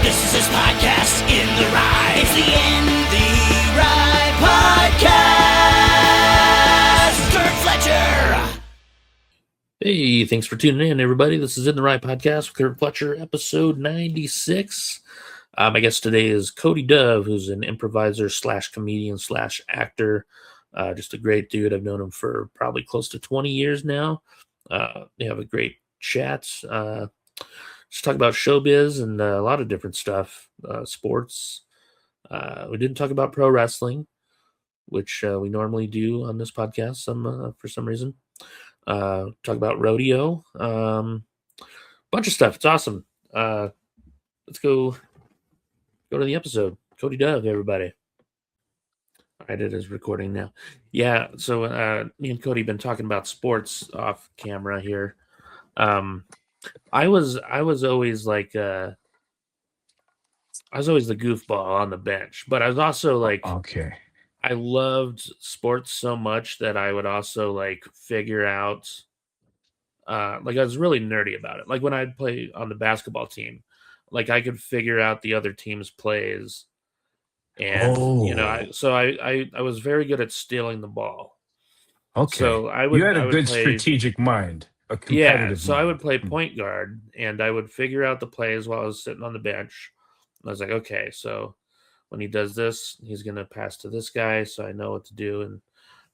This is his podcast, In the Rye. It's the In the Rye podcast. Curt Fletcher. Hey, thanks for tuning in, everybody. This is In the Rye podcast with Curt Fletcher, episode 96. My guest today is Cody Dove, who's an improviser / comedian / actor. Just a great dude. I've known him for probably close to 20 years now. We have a great chat. Just talk about showbiz and a lot of different stuff, sports. We didn't talk about pro wrestling, which we normally do on this podcast for some reason. Talk about rodeo, bunch of stuff. It's awesome. Let's go to the episode. Cody Dove, everybody. All right, it is recording now. Yeah, so me and Cody have been talking about sports off camera here. I was always like I was always the goofball on the bench, but I was also like, okay, I loved sports so much that I would also like figure out like I was really nerdy about it. Like when I'd play on the basketball team, like I could figure out the other team's plays. And I was very good at stealing the ball. Okay. So you had a good strategic mind. I would play point guard and I would figure out the plays while I was sitting on the bench. And I was like, okay, so when he does this, he's gonna pass to this guy, so I know what to do. And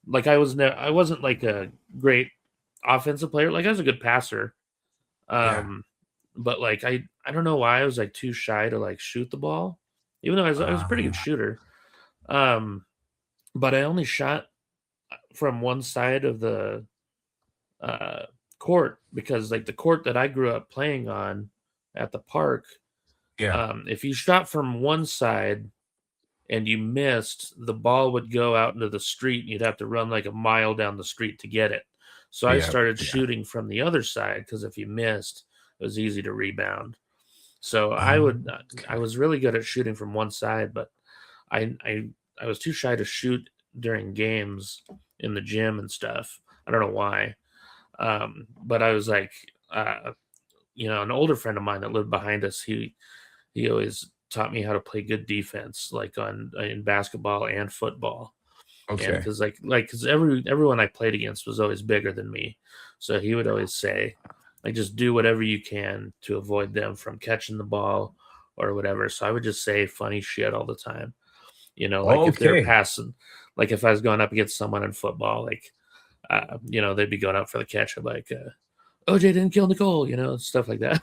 like I wasn't like a great offensive player. Like I was a good passer. But like I don't know why I was like too shy to like shoot the ball, even though I was a pretty good shooter. But I only shot from one side of the court because like the court that I grew up playing on at the park, if you shot from one side and you missed, the ball would go out into the street and you'd have to run like a mile down the street to get it. So I started shooting from the other side because if you missed, it was easy to rebound. So I was really good at shooting from one side, but I was too shy to shoot during games in the gym and stuff. I don't know why. But I was like, an older friend of mine that lived behind us, he always taught me how to play good defense, like in basketball and football. Okay. Because everyone I played against was always bigger than me. So he would always say, like, just do whatever you can to avoid them from catching the ball or whatever. So I would just say funny shit all the time. If they're passing, like if I was going up against someone in football, like, they'd be going up for the catch. I'm like, OJ didn't kill Nicole, stuff like that.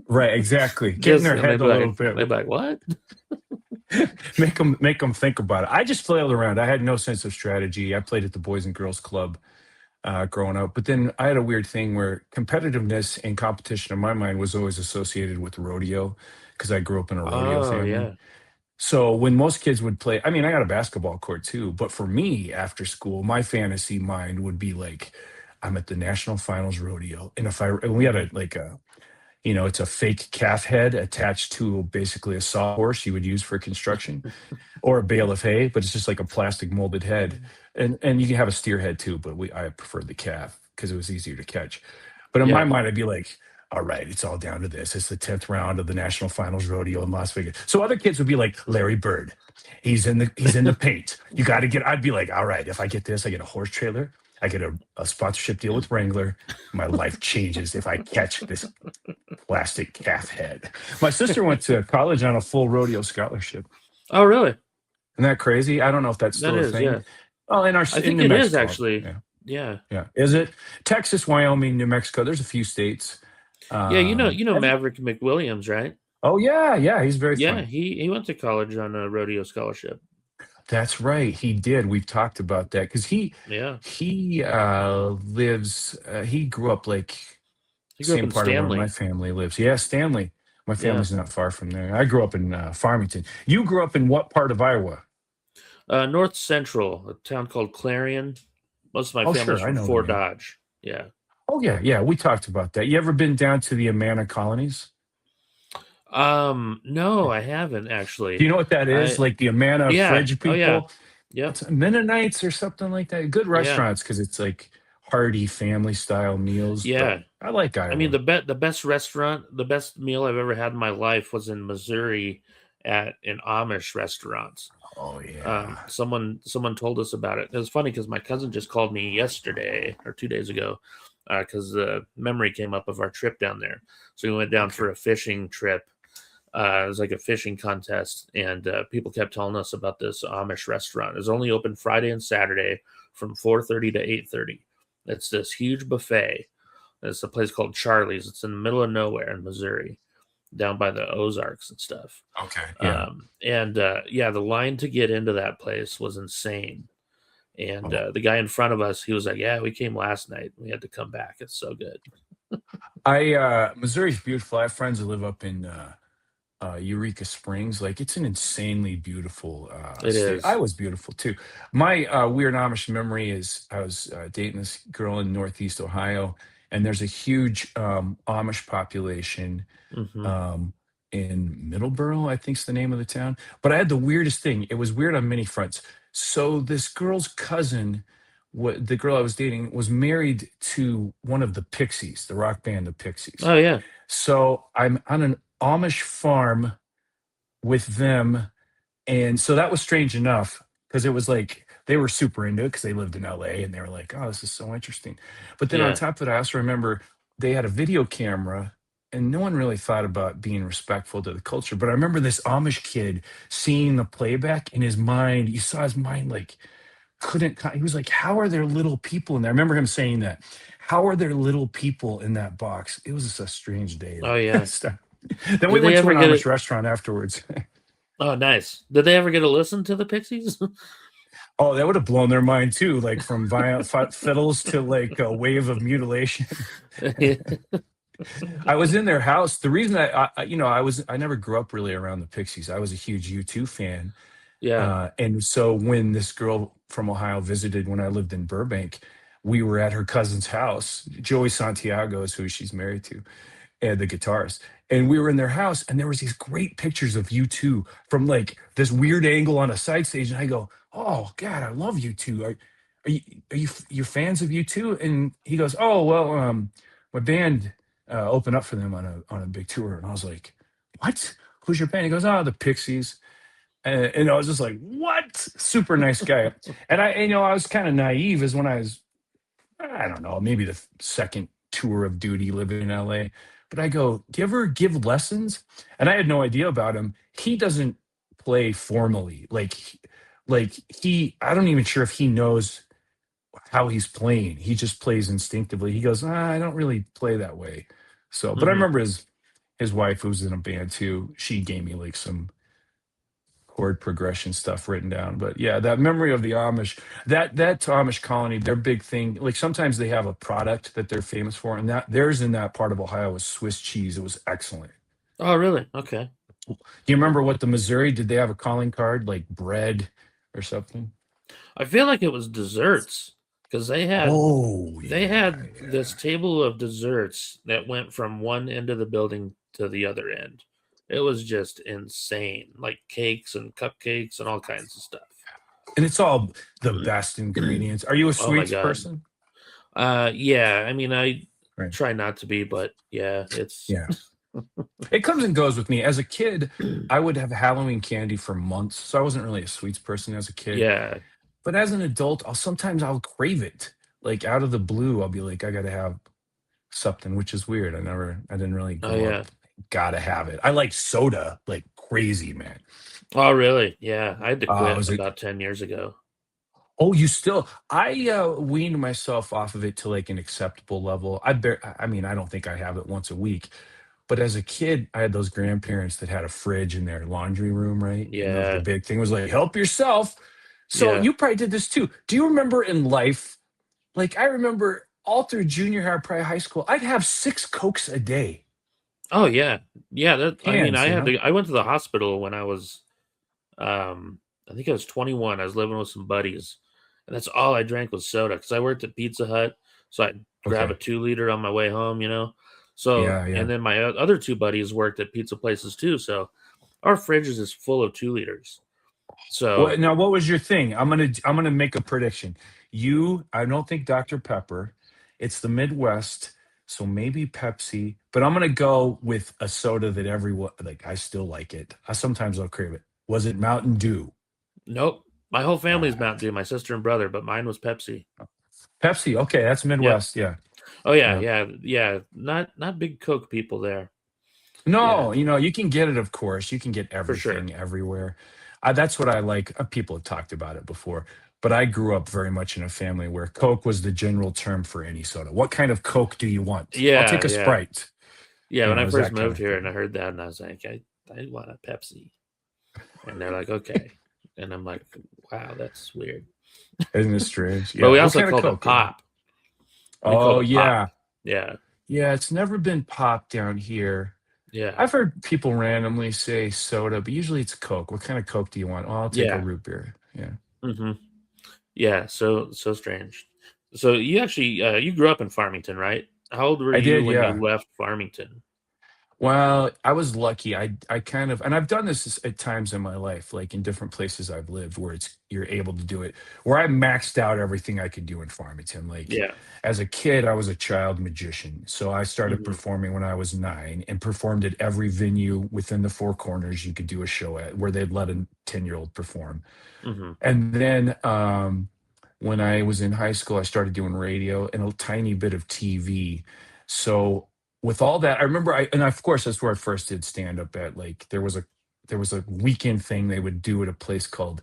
Right, exactly. Get in their head a little bit. They'd be like, what? make them think about it. I just flailed around. I had no sense of strategy. I played at the Boys and Girls Club growing up. But then I had a weird thing where competitiveness and competition in my mind was always associated with rodeo because I grew up in a rodeo family. Yeah. So when most kids would play, I mean, I got a basketball court too, but for me after school, my fantasy mind would be like, I'm at the national finals rodeo. And we had it's a fake calf head attached to basically a sawhorse you would use for construction or a bale of hay, but it's just like a plastic molded head. And you can have a steer head too, but I preferred the calf because it was easier to catch. But in my mind, I'd be like, all right, it's all down to this. It's the 10th round of the National Finals Rodeo in Las Vegas. So other kids would be like, Larry Bird, he's in the paint. You got to get. I'd be like, all right, if I get this, I get a horse trailer. I get a sponsorship deal with Wrangler. My life changes if I catch this plastic calf head. My sister went to college on a full rodeo scholarship. Oh, really? Isn't that crazy? I don't know if that's still a thing. Yeah. Well, I think it is actually. Yeah. Is it Texas, Wyoming, New Mexico? There's a few states. Maverick McWilliams, right? Oh yeah, he's very funny. He went to college on a rodeo scholarship. That's right, he did. We've talked about that because he lives. He grew up like same part of where my family lives. Yeah, Stanley. My family's not far from there. I grew up in Farmington. You grew up in what part of Iowa? North Central, a town called Clarion. Most of my family's from Fort Dodge. Yeah. Oh, yeah. We talked about that. You ever been down to the Amana colonies? No, I haven't actually. Do you know what that is? Like the Amana French people? Oh, yeah. It's Mennonites or something like that. Good restaurants because it's like hearty family style meals. But Yeah. I like I mean, Iowa. the best restaurant, the best meal I've ever had in my life was in Missouri at an Amish restaurant. Oh yeah. Someone told us about it. It was funny because my cousin just called me yesterday or 2 days ago because the memory came up of our trip down there. So we went down Okay. for a fishing trip. It was like a fishing contest, and people kept telling us about this Amish restaurant. It's only open Friday and Saturday from 4:30 to 8:30. It's this huge buffet. It's a place called Charlie's. It's in the middle of nowhere in Missouri, down by the Ozarks and stuff. Okay. Yeah. Yeah, the line to get into that place was insane. And Oh. the guy in front of us, he was like, "Yeah, we came last night. We had to come back. It's so good." Missouri's beautiful. I have friends that live up in Eureka Springs. Like it's an insanely beautiful It state. is. Iowa's beautiful too. My weird Amish memory is I was dating this girl in Northeast Ohio, and there's a huge Amish population Hmm. um, in Middleborough, I think's the name of the town. But I had the weirdest thing. It was weird on many fronts. So this girl's cousin, what the girl I was dating, was married to one of the Pixies, the rock band, the Pixies. Oh yeah, So I'm on an Amish farm with them, and so that was strange enough because it was like they were super into it because they lived in LA and they were like, "Oh, this is so interesting." But then on yeah. top of it, I also remember they had a video camera and no one really thought about being respectful to the culture. But I remember this Amish kid seeing the playback in his mind. You saw his mind like he was like, "How are there little people in there?" I remember him saying that. How are there little people in that box? It was just a strange day. Oh yeah. Then we Did they went to ever an get Amish it? restaurant afterwards. Oh, nice. Did they ever get to listen to the Pixies? Oh, that would have blown their mind too, like from violent fiddles to like a wave of mutilation. I was in their house. The reason I never grew up really around the Pixies. I was a huge U2 fan. Yeah. And so when this girl from Ohio visited when I lived in Burbank, we were at her cousin's house. Joey Santiago is who she's married to, and the guitarist. And we were in their house, and there was these great pictures of you two from like this weird angle on a side stage. And I go, "Oh God, I love you two. Are you fans of you two?" And he goes, "Oh well, my band opened up for them on a big tour." And I was like, "What? Who's your band?" He goes, "Oh, the Pixies." And I was just like, "What?" Super nice guy. And I was kind of naive as when I don't know, maybe the second tour of duty living in LA. But I go, "Do you ever give lessons?" And I had no idea about him. He doesn't play formally. I don't even sure if he knows how he's playing. He just plays instinctively. He goes, "I don't really play that way." So, but I Hmm. remember his wife, who was in a band too, she gave me like some chord progression stuff written down. But yeah, that memory of the Amish, that Amish colony, their big thing, like sometimes they have a product that they're famous for, and that theirs in that part of Ohio was Swiss cheese. It was excellent. Oh, really? Okay. Do you remember what the Missouri, did they have a calling card like bread or something? I feel like it was desserts because Oh they yeah, had this yeah. table of desserts that went from one end of the building to the other end. It was just insane, like cakes and cupcakes and all kinds of stuff. And it's all the best ingredients. Are you a Oh my sweets god. person? Yeah. I mean, I Right. try not to be, but yeah, it's Yeah. It comes and goes with me. As a kid, I would have Halloween candy for months. So I wasn't really a sweets person as a kid. yeah, But as an adult, I'll crave it. Like out of the blue, I'll be like, I gotta have something, which is weird. I didn't really oh grow up, yeah. gotta have it. I like soda like crazy, man. Oh really? Yeah, I had to I quit was like, about 10 years ago. oh, you still, I weaned myself off of it to like an acceptable level. I mean, I don't think I have it once a week. But as a kid, I had those grandparents that had a fridge in their laundry room, right? And the Yeah, big thing was like, help yourself. So yeah. you probably did this too. Do you remember in life, like I remember all through junior high, probably high school, I'd have 6 Cokes a day, Oh yeah, yeah. That I mean, cans, you know? I went to the hospital when I was I think I was 21. I was living with some buddies, and that's all I drank was soda because I worked at Pizza Hut, so I'd grab a Okay. 2 liter on my way home, So, Yeah, yeah. and then my other two buddies worked at pizza places too, so our fridge is just full of 2 liters. So, Now what was your thing? I'm gonna make a prediction. I don't think Dr. Pepper. It's the Midwest, so maybe Pepsi. But I'm gonna go with a soda that everyone like. I still like it. Sometimes I'll crave it. Was it Mountain Dew? Nope. My whole family's Ah, Mountain Dew, my sister and brother, but mine was Pepsi. Pepsi. Okay, that's Yep. Midwest. Yeah, Oh yeah, yeah. yeah. Not big Coke people there. Yeah, No, you can get it, of course. You can get for sure. everything everywhere. That's what I like. People have talked about it before, but I grew up very much in a family where Coke was the general term for any soda. What kind of Coke do you want? I'll take Yeah, a yeah. Sprite. Yeah, when It I was first that kind moved of here and I thing. heard that and I was like, I want a Pepsi. And they're like, okay. And I'm like, wow, that's weird. Isn't it strange? But Yeah. we What also kind of called it Coke? Yeah. pop. We called Oh, it pop. yeah. Yeah. Yeah, it's never been pop down here. Yeah. I've heard people randomly say soda, but usually it's Coke. What kind of Coke do you want? Oh, I'll take a Yeah. root beer. Yeah. Hmm. Yeah. So strange. So you actually you grew up in Farmington, right? How old were I you did, when you yeah. left Farmington? Well, I was lucky. I kind of, and I've done this at times in my life, like in different places I've lived, where you're able to do it. Where I maxed out everything I could do in Farmington. Like Yeah. as a kid, I was a child magician, so I started Hmm. performing when I was 9, and performed at every venue within the four corners you could do a show at, where they'd let a 10-year-old perform. Hmm. And then when I was in high school, I started doing radio and a tiny bit of TV. So with all that, I remember and of course that's where I first did stand up at. Like there was a weekend thing they would do at a place called,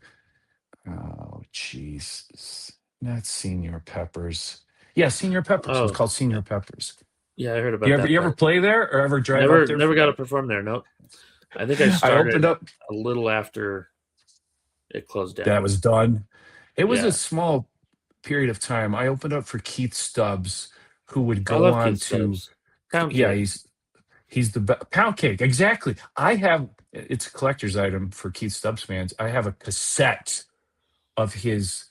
oh jeez, not Senior Peppers. Yeah, Senior Peppers. It was Oh, called Senior Peppers. yeah, I heard You about ever that you ever place. play there or ever drive up there Never for got to that? perform there. Nope. I think I I opened started up. a little after it closed That down. was done. It was a Yeah. small period of time. I opened up for Keith Stubbs, who would I go love on Keith to, Stubbs. Pound yeah, cake. he's the pound cake. Exactly. I have, it's a collector's item for Keith Stubbs fans. I have a cassette of his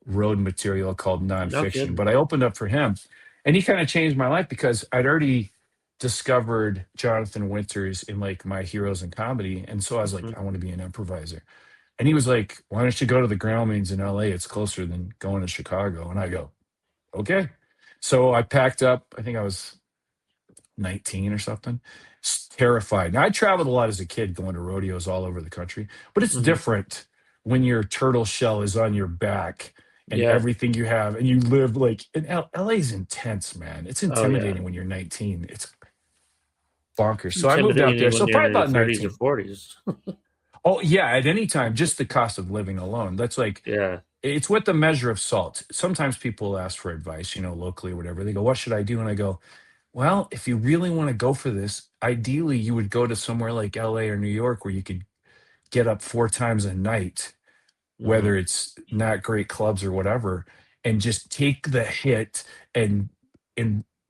road material called No Nonfiction, kidding. but I opened up for him, and he kind of changed my life because I'd already discovered Jonathan Winters in like my heroes in comedy, and so I was Hmm. like, I want to be an improviser. And he was like, "Why don't you go to the Groundlings in LA? It's closer than going to Chicago." And I go, "Okay." So I packed up. I think I was 19 or something. Terrified. Now I traveled a lot as a kid, going to rodeos all over the country, but it's Hmm. different when your turtle shell is on your back and Yeah. everything you have, and you live like in LA is intense, man. It's Oh yeah. intimidating when you're 19. It's bonkers. It's So I moved out there. intimidating So when you're probably in your about 30s or 19. 40s. Oh yeah, at any time, just the cost of living alone. That's like, Yeah. it's with the measure of salt. Sometimes people ask for advice, locally or whatever. They go, "What should I do?" And I go, "Well, if you really want to go for this, ideally you would go to somewhere like LA or New York where you could get up 4 times a night, Hmm. whether it's not great clubs or whatever, and just take the hit and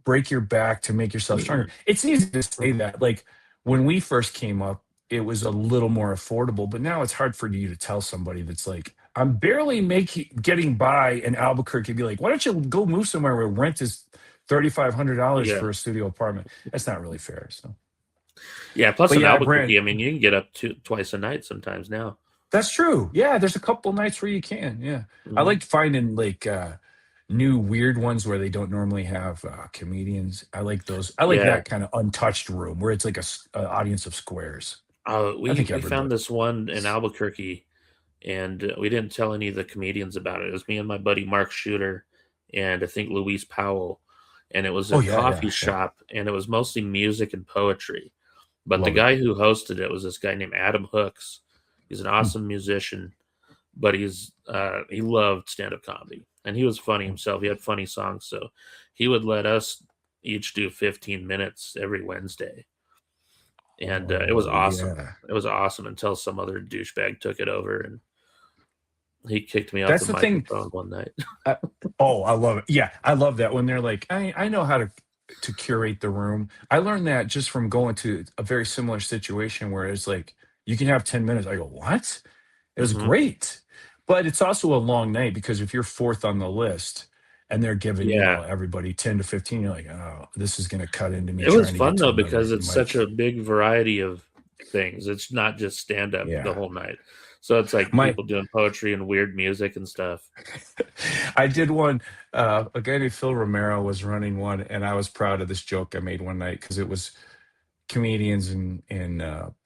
break your back to make yourself stronger." It's easy to say that. Like when we first came up, it was a little more affordable, but now it's hard for you to tell somebody that's like, I'm barely making getting by in Albuquerque, be like, why don't you go move somewhere where rent is $3,500 Yeah. for a studio apartment? That's not really fair. So, Yeah. Plus but in yeah, Brent, Albuquerque, I mean, you can get up to twice a night sometimes now. that's true. Yeah, there's a couple nights where you can. Yeah, I Hmm. like finding like new weird ones where they don't normally have comedians. I like those. I like Yeah. that kind of untouched room where it's like a audience of squares. I think We found everybody. this one in Albuquerque, and we didn't tell any of the comedians about it. It was me and my buddy Mark Shooter, and I think Luis Powell, and it was Oh a yeah, coffee yeah, yeah. shop, and it was mostly music and poetry. But the Love it. guy who hosted it was this guy named Adam Hooks. He's an Hmm. awesome musician, but he loved stand up comedy, and he was funny Hmm. himself. He had funny songs, so he would let us each do 15 minutes every Wednesday, and it was Oh awesome. yeah. It was awesome until some other douchebag took it over and he kicked me off That's the the thing. microphone one night. Uh, oh, I love it. Yeah, I love that when they're like, I know how to curate the room. I learned that just from going to a very similar situation where it's like you can have 10 minutes. I go, what? It was Hmm. great. But it's also a long night because if you're fourth on the list and they're giving, Yeah, everybody 10 to 15, you're like, oh, this is gonna cut into me it was trying to fun get to though another because it's such mic. a big variety of things. It's not just stand up the Yeah. whole night. So it's like My people doing poetry and weird music and stuff. I did one. A guy named Phil Romero was running one, and I was proud of this joke I made one night because it was comedians and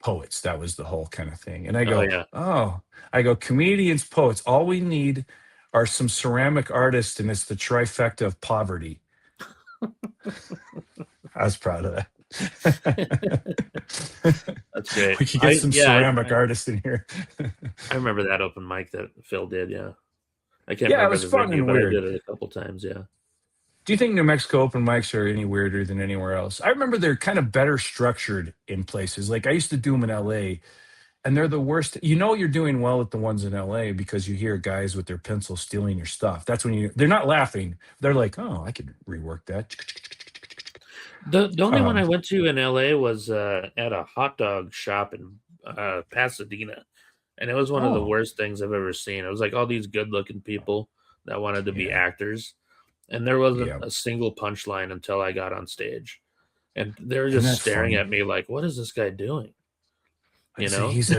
poets. That was the whole kind of thing. And I Oh go, yeah. oh, I go, comedians, poets. All we need are some ceramic artists, and it's the trifecta of poverty. I was proud of that. That's great. We could get some ceramic I artists in here. I remember that open mic that Phil did. Yeah, I can't Yeah, it remember was the fun venue, and but I weird. did it a couple times. Yeah. Do you think New Mexico open mics are any weirder than anywhere else? I remember they're kind of better structured in places. Like I used to do them in LA, and they're the worst. You know you're doing well at the ones in LA because you hear guys with their pencils stealing your stuff. That's when they're not laughing. They're like, "Oh, I could rework that." The only one I Um, went to in LA was at a hot dog shop in Pasadena, and it was one of the oh, worst things I've ever seen. It was like all these good-looking people that wanted to be yeah, actors, and there wasn't yeah. a single punchline until I got on stage, and they were Isn't just that staring funny? at me like, "What is this guy doing?" I'd You say know? he's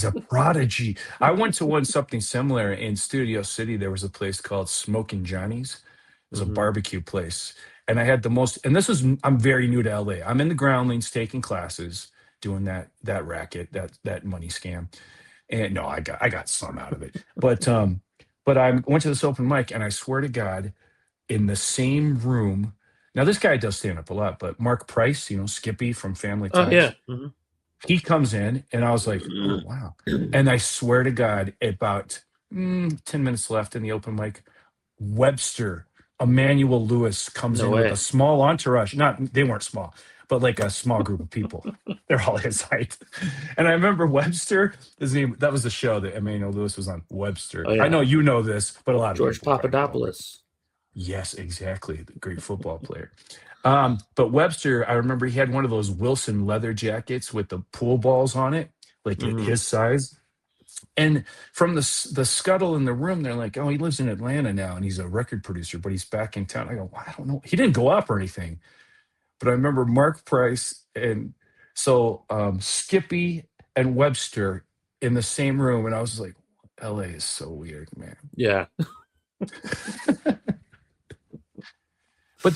a prodigy. I went to one something similar in Studio City. There was a place called Smokin' Johnny's. It was a Hmm. barbecue place, and I had the most. And this was I'm very new to LA. I'm in the groundlings taking classes, doing that racket, that money scam. And no, I got some out of it, but I went to this open mic, and I swear to God, in the same room. Now this guy does stand up a lot, but Mark Price, Skippy from Family Oh yeah. Ties, he comes in and I was like, oh, wow. And I swear to God, about 10 minutes left in the open mic, Webster, Emmanuel Lewis comes No in with a way. small entourage. Not, they weren't small, but like a small group of people. They're all his height. And I remember Webster, his name, that was the show that Emmanuel Lewis was on, Webster. Oh I yeah. know you know this, but a lot of George people probably don't. Papadopoulos. Yes, exactly. The great football player. But Webster, I remember he had one of those Wilson leather jackets with the pool balls on it, like Hmm. his size. And from the scuttle in the room, they're like, "Oh, he lives in Atlanta now, and he's a record producer, but he's back in town." I go, well, "I don't know." He didn't go up or anything, but I remember Mark Price and Skippy and Webster in the same room, and I was like, "LA is so weird, man." Yeah. But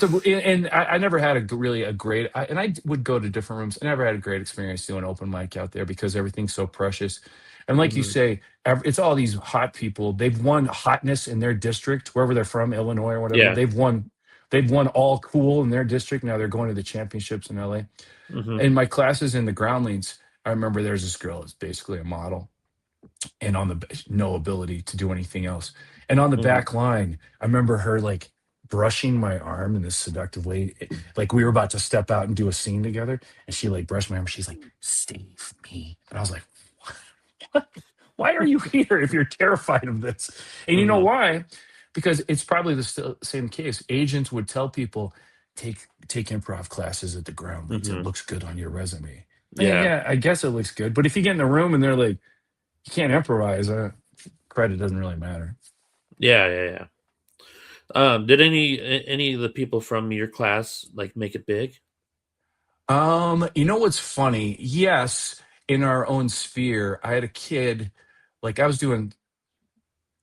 I never had really a great and I would go to different rooms. I never had a great experience doing open mic out there because everything's so precious. And like you Hmm. say, it's all these hot people. They've won hotness in their district, wherever they're from, Illinois or whatever. Yeah. They've won all cool in their district. Now they're going to the championships in LA. Hmm. In my classes in the groundlings, I remember there's this girl that's basically a model and on the no ability to do anything else. And on the Hmm. back line, I remember her like brushing my arm in this seductive way. Like we were about to step out and do a scene together, and she like brushed my arm. She's like, "Save me," and I was like, "What? Why are you here if you're terrified of this?" And you know Hmm. why? Because it's probably the same case. Agents would tell people, take improv classes at the groundlings. It Hmm. looks good on your resume. Yeah, Yeah. yeah, I guess it looks good. But if you get in the room and they're like, you can't improvise, credit doesn't really matter. Yeah. Yeah. Yeah. Did any of the people from your class like make it big? You know what's funny? Yes, in our own sphere, I had a kid, like I was doing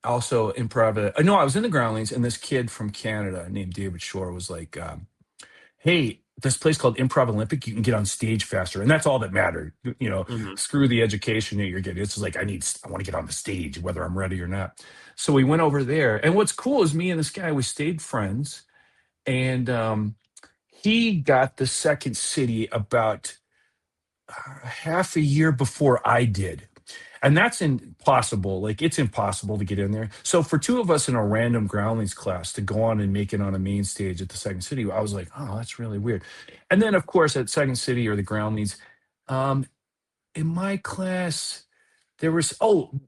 also improv. No, I was in the groundlings, and this kid from Canada named David Shore was like, hey, this place called Improv Olympic, you can get on stage faster. And that's all that mattered. Hmm. Screw the education that you're getting. It's just like, I want to get on the stage, whether I'm ready or not. So we went over there. And what's cool is me and this guy, we stayed friends. And he got the second city about half a year before I did. And that's impossible. Like it's impossible to get in there. So for two of us in a random groundlings class to go on and make it on a main stage at the Second City, I was like, oh, that's really weird. And then of course at Second City or the groundlings, um, in my class, there was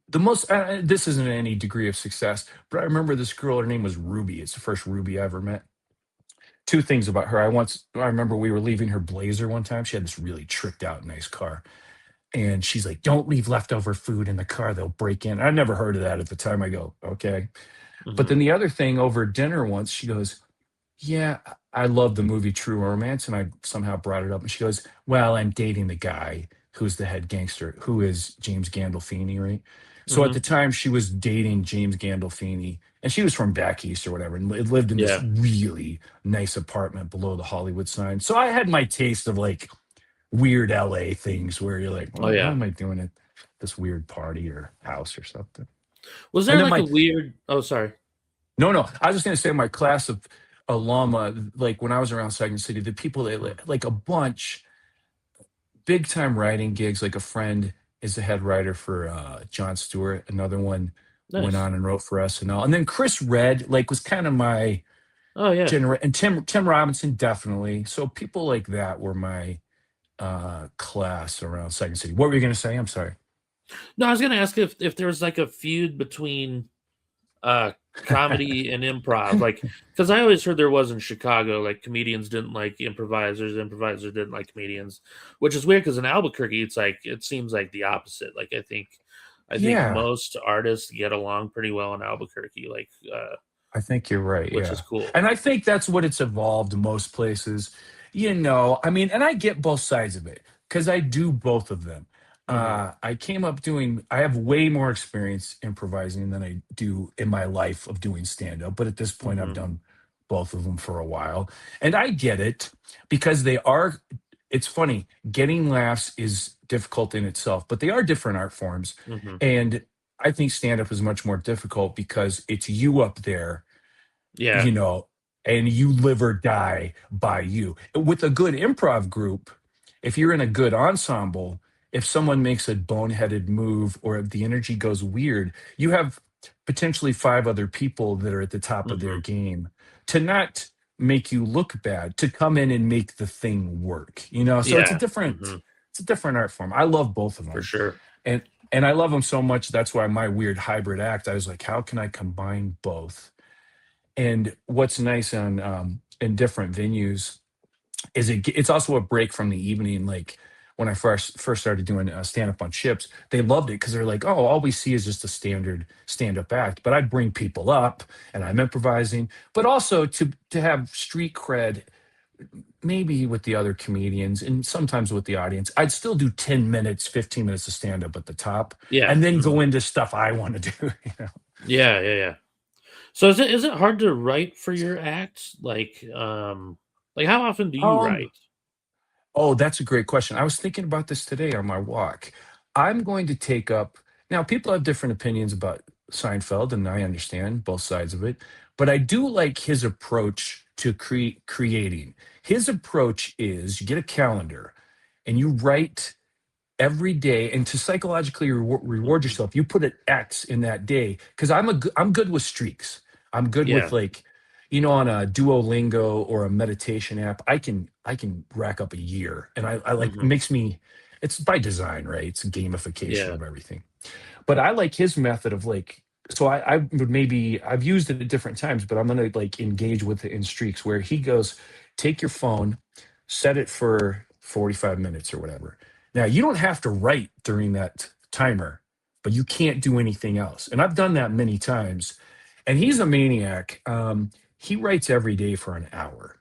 the most. This isn't any degree of success, but I remember this girl. Her name was Ruby. It's the first Ruby I ever met. Two things about her. I remember we were leaving her Blazer one time. She had this really tricked out nice car, and she's like, "Don't leave leftover food in the car; they'll break in." I never heard of that at the time. I go, "Okay," but Hmm. then the other thing over dinner once, she goes, "Yeah, I love the movie True Romance," and I somehow brought it up, and she goes, "Well, I'm dating the guy who's the head gangster, who is James Gandolfini, right? So at Mm-hmm. the time, she was dating James Gandolfini, and she was from back east or whatever, and lived in this Yeah. really nice apartment below the Hollywood sign. So I had my taste of like weird LA things where you're like, Oh well, why yeah. am I doing it? This weird party or house or something. Was And there then like a my weird? Oh, sorry. no, I was just gonna say my class of alumna, like when I was around Second City, the people that Mm, like a bunch big time writing gigs. Like a friend is the head writer for Jon Stewart. Another one went nice. on and wrote for SNL, and then Chris Red like was kind of my Oh yeah. and Tim Robinson definitely. So people like that were my class around Second City. What were you gonna say? I'm sorry. No, I was gonna ask if there was like a feud between uh comedy and improv, like because I always heard there was in Chicago, like comedians didn't like improvisers, improvisers didn't like comedians, which is weird because in Albuquerque it's like it seems like the opposite. Like I think Yeah, most artists get along pretty well in Albuquerque, like I think you're right. which is Yeah. cool. And I think that's what it's evolved most places. I mean, and I get both sides of it because I do both of them. Hmm. I came up I have way more experience improvising than I do in my life of doing stand up. But at this point, I've Hmm. done both of them for a while. And I get it because it's funny, getting laughs is difficult in itself, but they are different art forms. Hmm. And I think stand up is much more difficult because it's you up there, Yeah. you know, and you live or die by you. With a good improv group, if you're in a good ensemble, if someone makes a boneheaded move or if the energy goes weird, you have potentially five other people that are at the top of their Hmm. game to not make you look bad, to come in and make the thing work, So Yeah. Hmm. it's a different art form. I love both of For them. sure. And and I love them so much. That's why my weird hybrid act, I was like, how can I combine both? And what's nice on in different venues is it's also a break from the evening. Like when I first started doing stand up on ships, they loved it because they're like, oh, all we see is just a standard stand up act. But I bring people up and I'm improvising, but also to have street cred, maybe with the other comedians and sometimes with the audience. I'd still do 10 minutes, 15 minutes of stand up at the top, Yeah. and then Hmm. go into stuff I want to do. Yeah. Yeah. Yeah. So is it hard to write for your acts? Like how often do you Um, write? Oh, that's a great question. I was thinking about this today on my walk. I'm going to take up now, people have different opinions about Seinfeld, and I understand both sides of it, but I do like his approach to creating. His approach is you get a calendar and you write every day, and to psychologically reward Mhm. yourself, you put an X in that day because I'm good with streaks. I'm good with Yeah. like, on a Duolingo or a meditation app, I can rack up a year, and I like it Mhm. makes me. It's by design, right? It's a gamification Yeah. of everything. But I like his method of like. So I would maybe I've used it at different times, but I'm gonna like engage with it in streaks where he goes, take your phone, set it for 45 minutes or whatever. Now, you don't have to write during that timer, but you can't do anything else. And I've done that many times. And he's a maniac. He writes every day for an hour.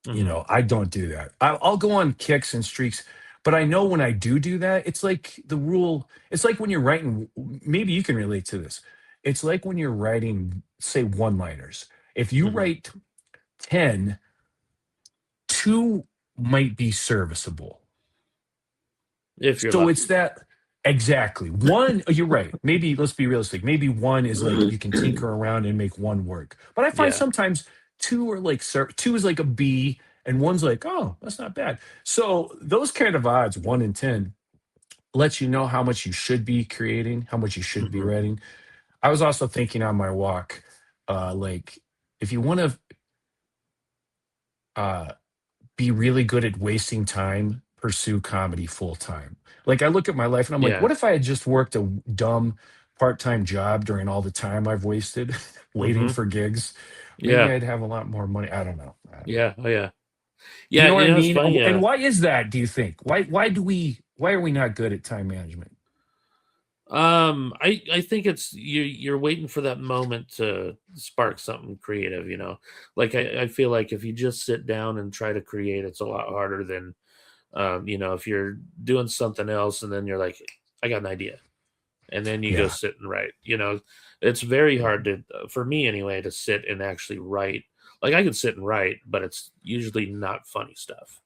Mhm. I don't do that. I'll go on kicks and streaks, but I know when I do that, it's like the rule. It's like when you're writing, maybe you can relate to this. It's like when you're writing, say, one liners. If you Mhm. write 10, two might be serviceable. If you're So it's lucky. that exactly. One, you're right. Maybe let's be realistic. Maybe one is like you can tinker around and make one work. But I find Yeah. sometimes two are like two is like a B and one's like, oh, that's not bad. So those kind of odds, 1 in 10, lets you know how much you should be creating, how much you should be Mhm. writing. I was also thinking on my walk, like if you want to uh be really good at wasting time, pursue comedy full time. Like I look at my life and I'm like, Yeah. what if I had just worked a dumb part-time job during all the time I've wasted waiting Mhm. for gigs? Maybe Yeah. I'd have a lot more money. I don't know. Yeah. Oh yeah. You Yeah. know what I It's mean? funny. And why is that, do you think? Why are we not good at time management? I think it's you're waiting for that moment to spark something creative. Like I feel like if you just sit down and try to create, it's a lot harder than If you're doing something else and then you're like, I got an idea, and then you go Yeah. sit and write. It's very hard to, for me anyway, to sit and actually write. Like I can sit and write, but it's usually not funny stuff.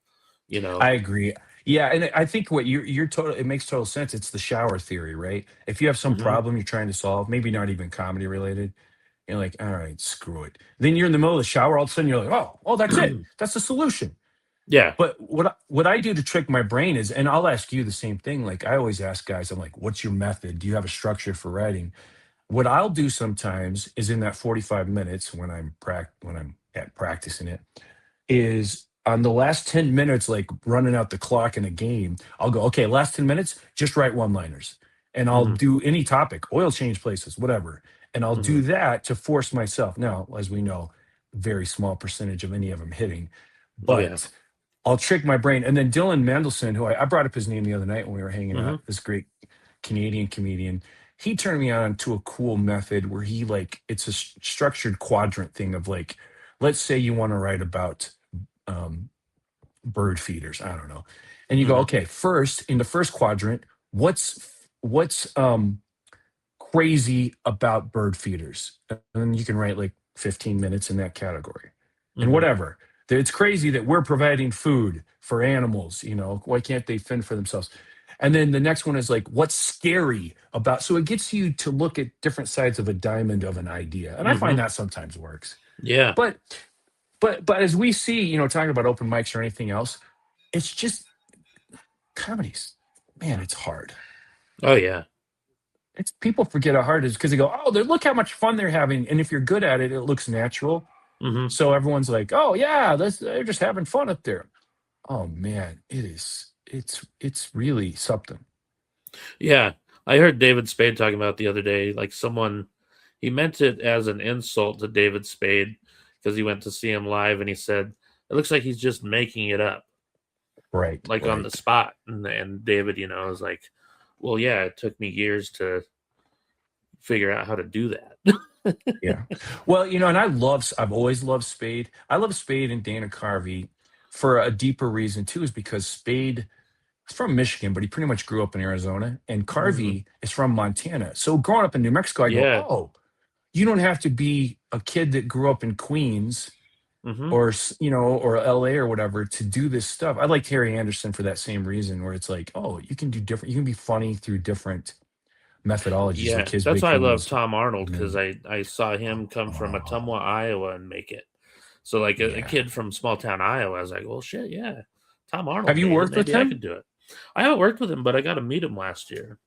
I agree. Yeah, and I think what you're total it makes total sense. It's the shower theory, right? If you have some Hmm. problem you're trying to solve, maybe not even comedy related, you're like, all right, screw it. Then you're in the middle of the shower, all of a sudden you're like, oh, that's it. That's the solution. Yeah. But what I do to trick my brain is, and I'll ask you the same thing. Like I always ask guys, I'm like, what's your method? Do you have a structure for writing? What I'll do sometimes is in that 45 minutes when when I'm at practicing it, is on the last 10 minutes, like running out the clock in a game, I'll go, okay, last 10 minutes, just write one-liners. And I'll Hmm. do any topic, oil change places, whatever. And I'll Hmm. do that to force myself. Now, as we know, very small percentage of any of them hitting, Oh yeah. but I'll trick my brain. And then Dylan Mendelson, who I brought up his name the other night when we were hanging Hmm. out, this great Canadian comedian, he turned me on to a cool method where he like it's a structured quadrant thing of like, let's say you want to write about um, bird feeders. I don't know. And you go, Hmm. okay, first in the first quadrant, what's crazy about bird feeders? And then you can write like 15 minutes in that category. And Hmm. whatever. It's crazy that we're providing food for animals, why can't they fend for themselves? And then the next one is like, what's scary about, so it gets you to look at different sides of a diamond of an idea. And I Hmm. find that sometimes works. Yeah. But but as we see, talking about open mics or anything else, it's just comedies. Man, it's hard. Oh yeah. It's people forget how hard it is because they go, oh, look how much fun they're having, and if you're good at it, it looks natural. Hmm. So everyone's like, oh yeah, they're just having fun up there. Oh man, it is. It's really something. Yeah. I heard David Spade talking about it the other day. Like he meant it as an insult to David Spade because he went to see him live and he said, it looks like he's just making it up, Right, like on the right. spot. And David, was like, well, yeah, it took me years to figure out how to do that. Yeah. Well, and I've always loved Spade. I love Spade and Dana Carvey for a deeper reason too, is because Spade is from Michigan, but he pretty much grew up in Arizona, and Hmm. Carvey is from Montana. So growing up in New Mexico, I go, Yeah. oh, you don't have to be a kid that grew up in Queens Hmm. or or LA or whatever to do this stuff. I like Harry Anderson for that same reason, where it's like, oh, you can do different. You can be funny through different methodologies, like Yeah. his That's big why I thing love was, Tom Arnold you because know, I saw him come from oh, Ottumwa, Iowa and make it. So, like a yeah. kid from small town Iowa, I was like, well, shit, yeah. Tom Have Arnold you made it. worked with Maybe I could him? do it. I haven't worked with him, but I got to meet him last year.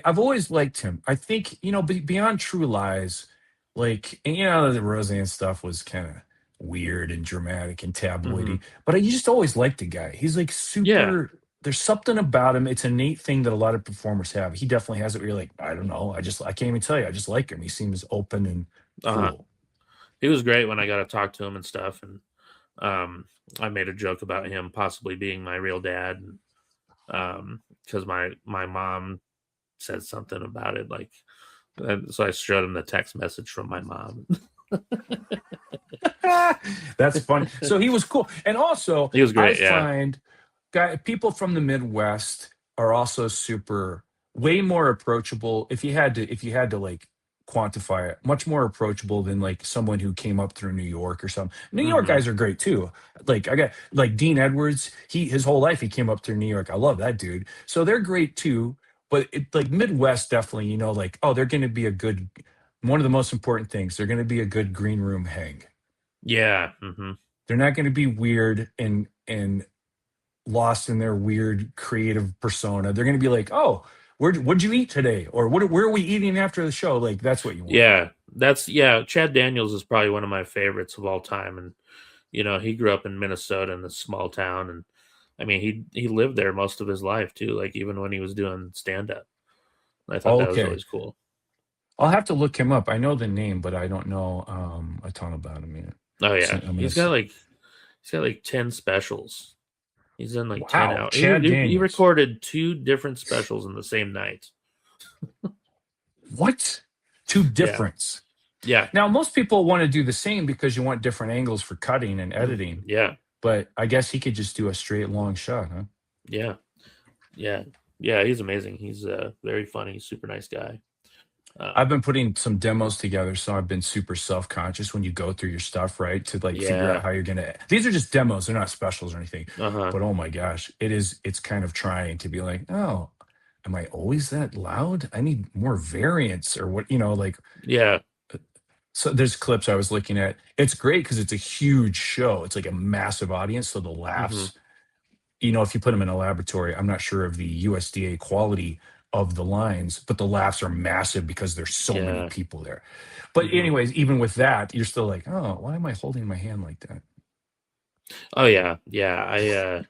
I've always liked him. I think, beyond True Lies, like, and the Roseanne stuff was kind of weird and dramatic and Hmm. tabloidy, but I just always liked the guy. He's like Yeah. super, there's something about him. It's a neat thing that a lot of performers have. He definitely has it where you're like, I don't know. I can't even tell you. I just like him. He seems open and Uh-huh. cool. He was great when I got to talk to him and stuff. And I made a joke about him possibly being my real dad. And because my mom said something about it, like, and so I showed him the text message from my mom. That's fun. So he was cool. And also, He was I great. Yeah. find people from the Midwest are also super way more approachable. If you had to like quantify it, much more approachable than like someone who came up through New York or something. New York Hmm. guys are great too. Like I got like Dean Edwards, his whole life he came up through New York. I love that dude. So they're great too. But like Midwest definitely, like, oh, they're gonna be a good one of the most important things, they're gonna be a good green room hang. Yeah. Hmm. They're not going to be weird and lost in their weird creative persona. They're going to be like, "Oh, what'd you eat today?" Or where are we eating after the show? Like that's what you want. Yeah. Chad Daniels is probably one of my favorites of all time. And, he grew up in Minnesota in a small town. And I mean, he lived there most of his life too, like even when he was doing stand up. I thought that was Okay, always cool. I'll have to look him up. I know the name, but I don't know a ton about him yet. Oh So yeah. I'm gonna. He's got like 10 specials. He's in like 10 Wow, out. Chad He Daniels. recorded two different specials in the same night. What? Two Yeah. difference. Yeah. Now most people want to do the same because you want different angles for cutting and editing. Yeah. but I guess he could just do a straight long shot, huh? Yeah. Yeah. Yeah. He's amazing. He's very funny, super nice guy. I've been putting some demos together, so I've been super self-conscious when you go through your stuff, right? To like figure out Yeah. how you're gonna. These are just demos; they're not specials or anything. Uh-huh. But oh my gosh, it is. It's kind of trying to be like, oh, am I always that loud? I need more variance, or what? Like Yeah. so. There's clips I was looking at. It's great because it's a huge show. It's like a massive audience, so the Hmm. laughs. If you put them in a laboratory, I'm not sure of the USDA quality of the lines, but the laughs are massive because there's so many Yeah. people there. But Hmm. anyways, even with that, you're still like, oh, why am I holding my hand like that? Oh yeah. Yeah.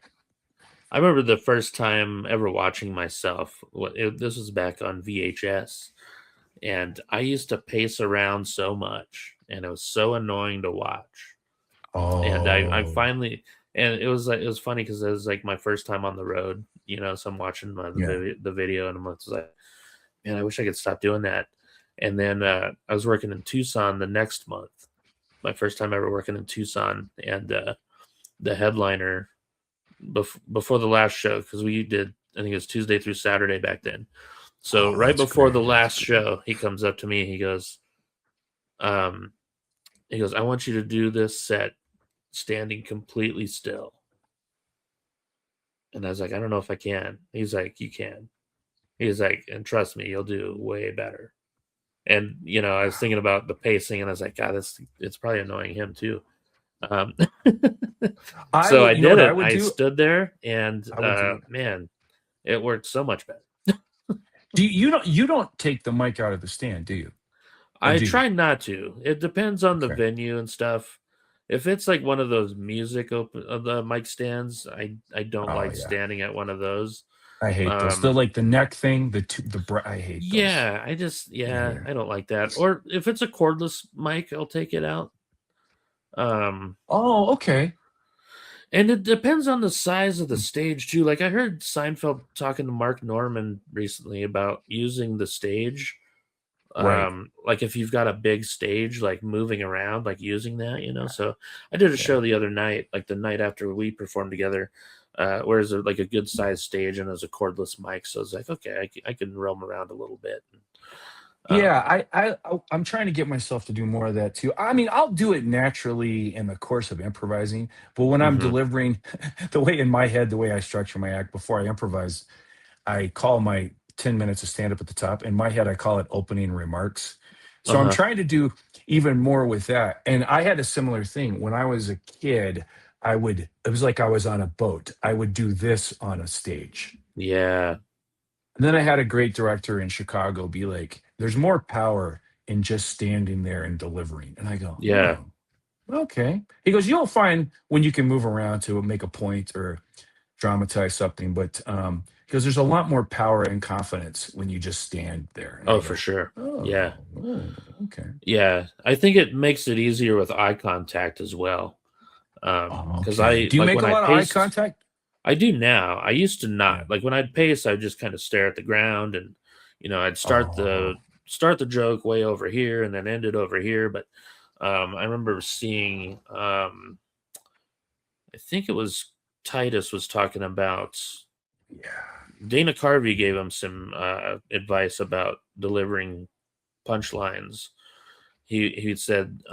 I remember the first time ever watching myself. This was back on VHS, and I used to pace around so much, and it was so annoying to watch. And I Oh, finally, and it was like, it was funny because it was like my first time on the road, so I'm watching yeah. the video, and I'm just like, man, I wish I could stop doing that. And then I was working in Tucson the next month, my first time ever working in Tucson, and the headliner before the last show, because we did, I think it was Tuesday through Saturday back then. So Oh, right that's before the great. last show, he comes up to me. Um, he goes, I want you to do this set standing completely still. And I was like, I don't know if I can. He's like, you can. He's like, and trust me, you'll do way better. And I was thinking about the pacing, and I was like, God, it's probably annoying him too. Um, I so would, I you know did what I it. would I do? stood there, and I would do it. man, it worked so much better. You don't take the mic out of the stand, do you? Or I do you? try not to. It depends on the Okay. venue and stuff. If it's like one of those music open the mic stands, I don't Oh like yeah. standing at one of those. I hate those. The Um, like the neck thing, I hate those. yeah, Yeah. I don't like that. Or if it's a cordless mic, I'll take it out. Um, Oh, okay. and it depends on the size of the stage too. Like I heard Seinfeld talking to Mark Norman recently about using the stage. Right. Like if you've got a big stage, like moving around, like using that. So I did a Yeah. show the other night, like the night after we performed together, where it's like a good sized stage and there's a cordless mic. So it's like, okay, I can roam around a little bit. Yeah, Um, I'm trying to get myself to do more of that too. I mean, I'll do it naturally in the course of improvising, but when I'm mhm. delivering, the way in my head, the way I structure my act before I improvise, I call my 10 minutes of stand up at the top. In my head, I call it opening remarks. So I'm Uh-huh. trying to do even more with that. And I had a similar thing when I was a kid. It was like I was on a boat. I would do this on a stage. Yeah. And then I had a great director in Chicago be like, there's more power in just standing there and delivering. And I go, Yeah. oh, okay. He goes, you'll find when you can move around to make a point or dramatize something, but because there's a lot more power and confidence when you just stand there. And I Oh, for go, sure. Yeah. oh, okay. Yeah. I think it makes it easier with eye contact as well. Oh, Because okay. I Do you like make when a I lot of eye pace, contact? I do now. I used to Yeah. not. Like when I'd pace, I'd just kind of stare at the ground, and I'd Oh, start the joke way over here and then end it over here. But I remember seeing I think it was Titus was talking about yeah. Dana Carvey gave him some advice about delivering punchlines. He said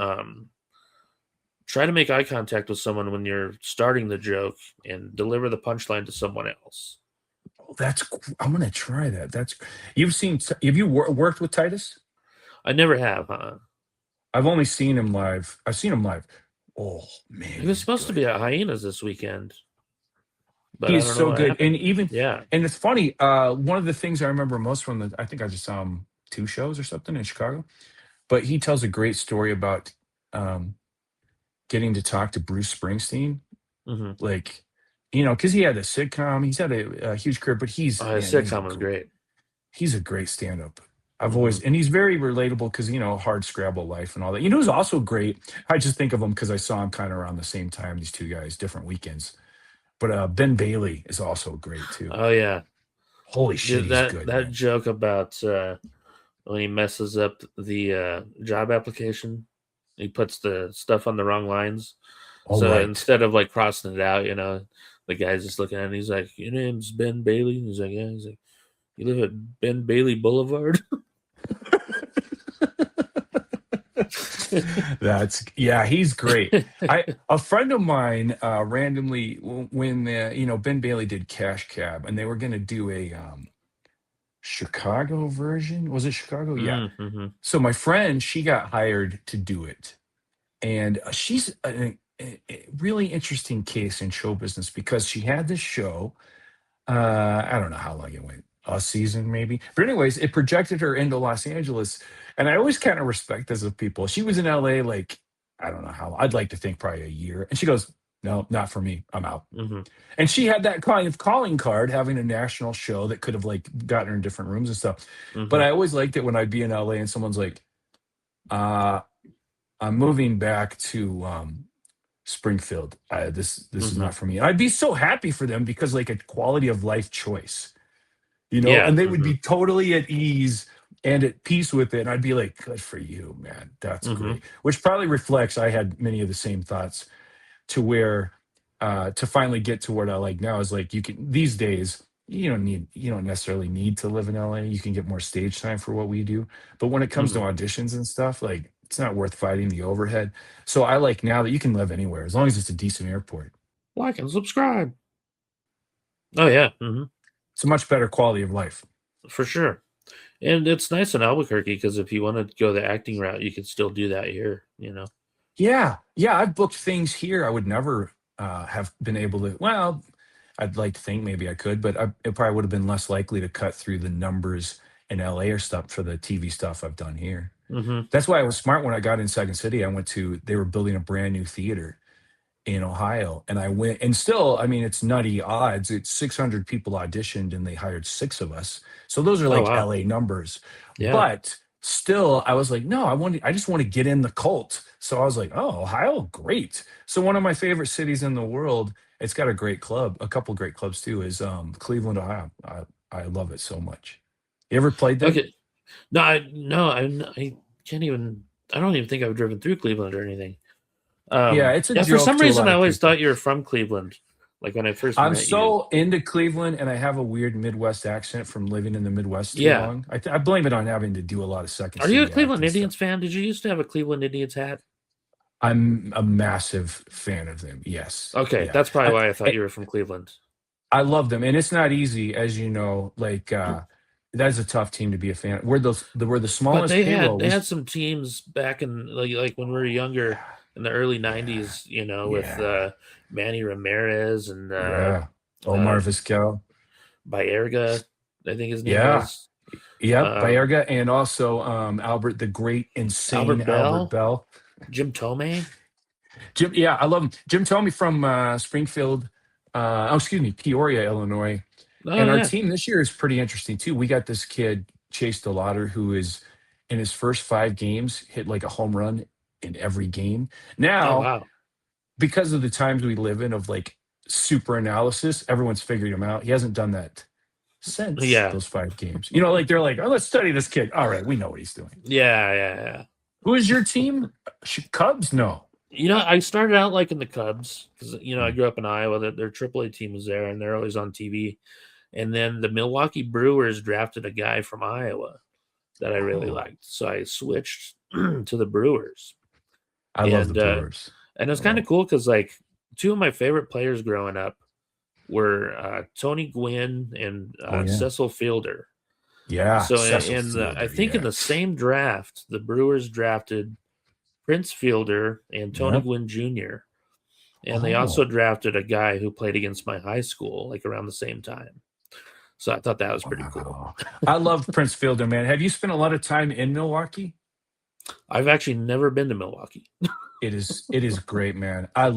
try to make eye contact with someone when you're starting the joke and deliver the punchline to someone else. Oh, I'm going to try that. Have you worked with Titus? I never have, huh? I've only seen him live. I've seen him live. Oh man, He was he's supposed to be good. at Hyenas this weekend, but He I is don't know so what good. happened. Yeah. And it's funny, one of the things I remember most from I think I just saw him 2 shows or something in Chicago, but he tells a great story about, um, getting to talk to Bruce Springsteen, Hmm. like, because he had a sitcom, he's had a huge career, but His sitcom was great. he's a great stand-up. Hmm. And he's very relatable because, hard scrabble life and all that. Who's also great? I just think of him because I saw him kind of around the same time, these 2 guys, different weekends. But Ben Bailey is also great too. Oh yeah, Holy shit, dude, he's that good, that man. joke about when he messes up the job application, he puts the stuff on the wrong lines. All So right. instead of like crossing it out, the guy's just looking at it. And he's like, "Your name's Ben Bailey." And he's like, "Yeah." He's like, "You live at Ben Bailey Boulevard?" He's great. A friend of mine randomly when Ben Bailey did Cash Cab and they were going to do a Chicago version. Was it Chicago? Yeah. Mm-hmm. So my friend, she got hired to do it, and she's a really interesting case in show business because she had this show. I don't know how long it went, a season maybe. But anyways, it projected her into Los Angeles, and I always kind of respect this of people. She was in LA like I don't know how. I'd like to think probably a year, and she goes, "No, not for me. I'm out." Mm-hmm. And she had that kind of calling card, having a national show that could have like gotten her in different rooms and stuff. But Mm-hmm. I always liked it when I'd be in LA and someone's like, uh, "I'm moving back to Springfield. This is Mm-hmm. not for me." And I'd be so happy for them because like a quality of life choice, Yeah. and they would Mm-hmm. be totally at ease and at peace with it. And I'd be like, "Good for you, man. That's Mm-hmm. great." Which probably reflects I had many of the same thoughts to where to finally get to what I like now is like you can these days you don't necessarily need to live in LA. You can get more stage time for what we do. But when it comes to Mm-hmm. auditions and stuff, like it's not worth fighting the overhead. So I like now that you can live anywhere as long as it's a decent airport. Like and subscribe. Oh yeah. Mm-hmm. It's a much better quality of life. For sure. And it's nice in Albuquerque because if you want to go the acting route, you can still do that here. Yeah. Yeah. I've booked things here I would never have been able to. Well, I'd like to think maybe I could, but it probably would have been less likely to cut through the numbers in LA or stuff for the TV stuff I've done here. Mm-hmm. That's why I was smart when I got in Second City. They were building a brand new theater in Ohio. And I went, and still, I mean, it's nutty odds. It's 600 people auditioned and they hired six of us. So those are Oh like wow. LA numbers. Yeah. But still, I was like, no, I just want to get in the cult. So I was like, oh, Ohio, great. So one of my favorite cities in the world, it's got a great club, a couple great clubs too, is Cleveland, Ohio. I love it so much. You ever played there? Okay. No, I can't even. I don't even think I've driven through Cleveland or anything. Yeah, it's a Yeah, for joke some to a reason, lot I of always people. thought you were from Cleveland. Like when I first I'm met you. so into Cleveland, and I have a weird Midwest accent from living in the Midwest too Yeah. long. I blame it on having to do a lot of Second Are you a City Cleveland acting Indians stuff. fan? Did you used to have a Cleveland Indians hat? I'm a massive fan of them. Yes, Okay, yeah, that's probably why I thought I, you were from Cleveland. I love them, and it's not easy, as you know. Like that's a tough team to be a fan. We're the But smallest they payroll. had some teams back in like when we were younger in the early Yeah, '90s. With yeah, Manny Ramirez and yeah. uh, Omar Vizquel. Baerga, I think his name Yeah, was yep. um, Baerga, and also Albert the Great, insane Albert Albert Bell, Bell. Jim Tomei. Jim, yeah, I love him. Jim Tomey from Springfield, excuse me, Peoria, Illinois. Oh And our yeah. team this year is pretty interesting too. We got this kid, Chase DeLauder, who is in his first 5 games hit like a home run in every game. Oh Now, wow. because of the times we live in of like super analysis, everyone's figured him out. He hasn't done that since Yeah. those 5 games. Like they're like, oh, let's study this kid. All right, we know what he's doing. Yeah. Yeah. Yeah. Who is your team? Cubs? No. I started out like in the Cubs because I Hmm. grew up in Iowa. Their AAA team was there, and they're always on TV. And then the Milwaukee Brewers drafted a guy from Iowa that I really Oh, liked, so I switched to the Brewers. I love the And Brewers. it's kind of cool because like two of my favorite players growing up were Tony Gwynn and Oh yeah. Cecil Fielder. Yeah, So Cecil I Fielder, think in yeah. the same draft, the Brewers drafted Prince Fielder and Tony Yep. Gwynn Jr. And they also Oh, drafted a guy who played against my high school, like around the same time. So I thought that was pretty cool. wow. I love Prince Fielder, man. Have you spent a lot of time in Milwaukee? I've actually never been to Milwaukee. It is great, man. I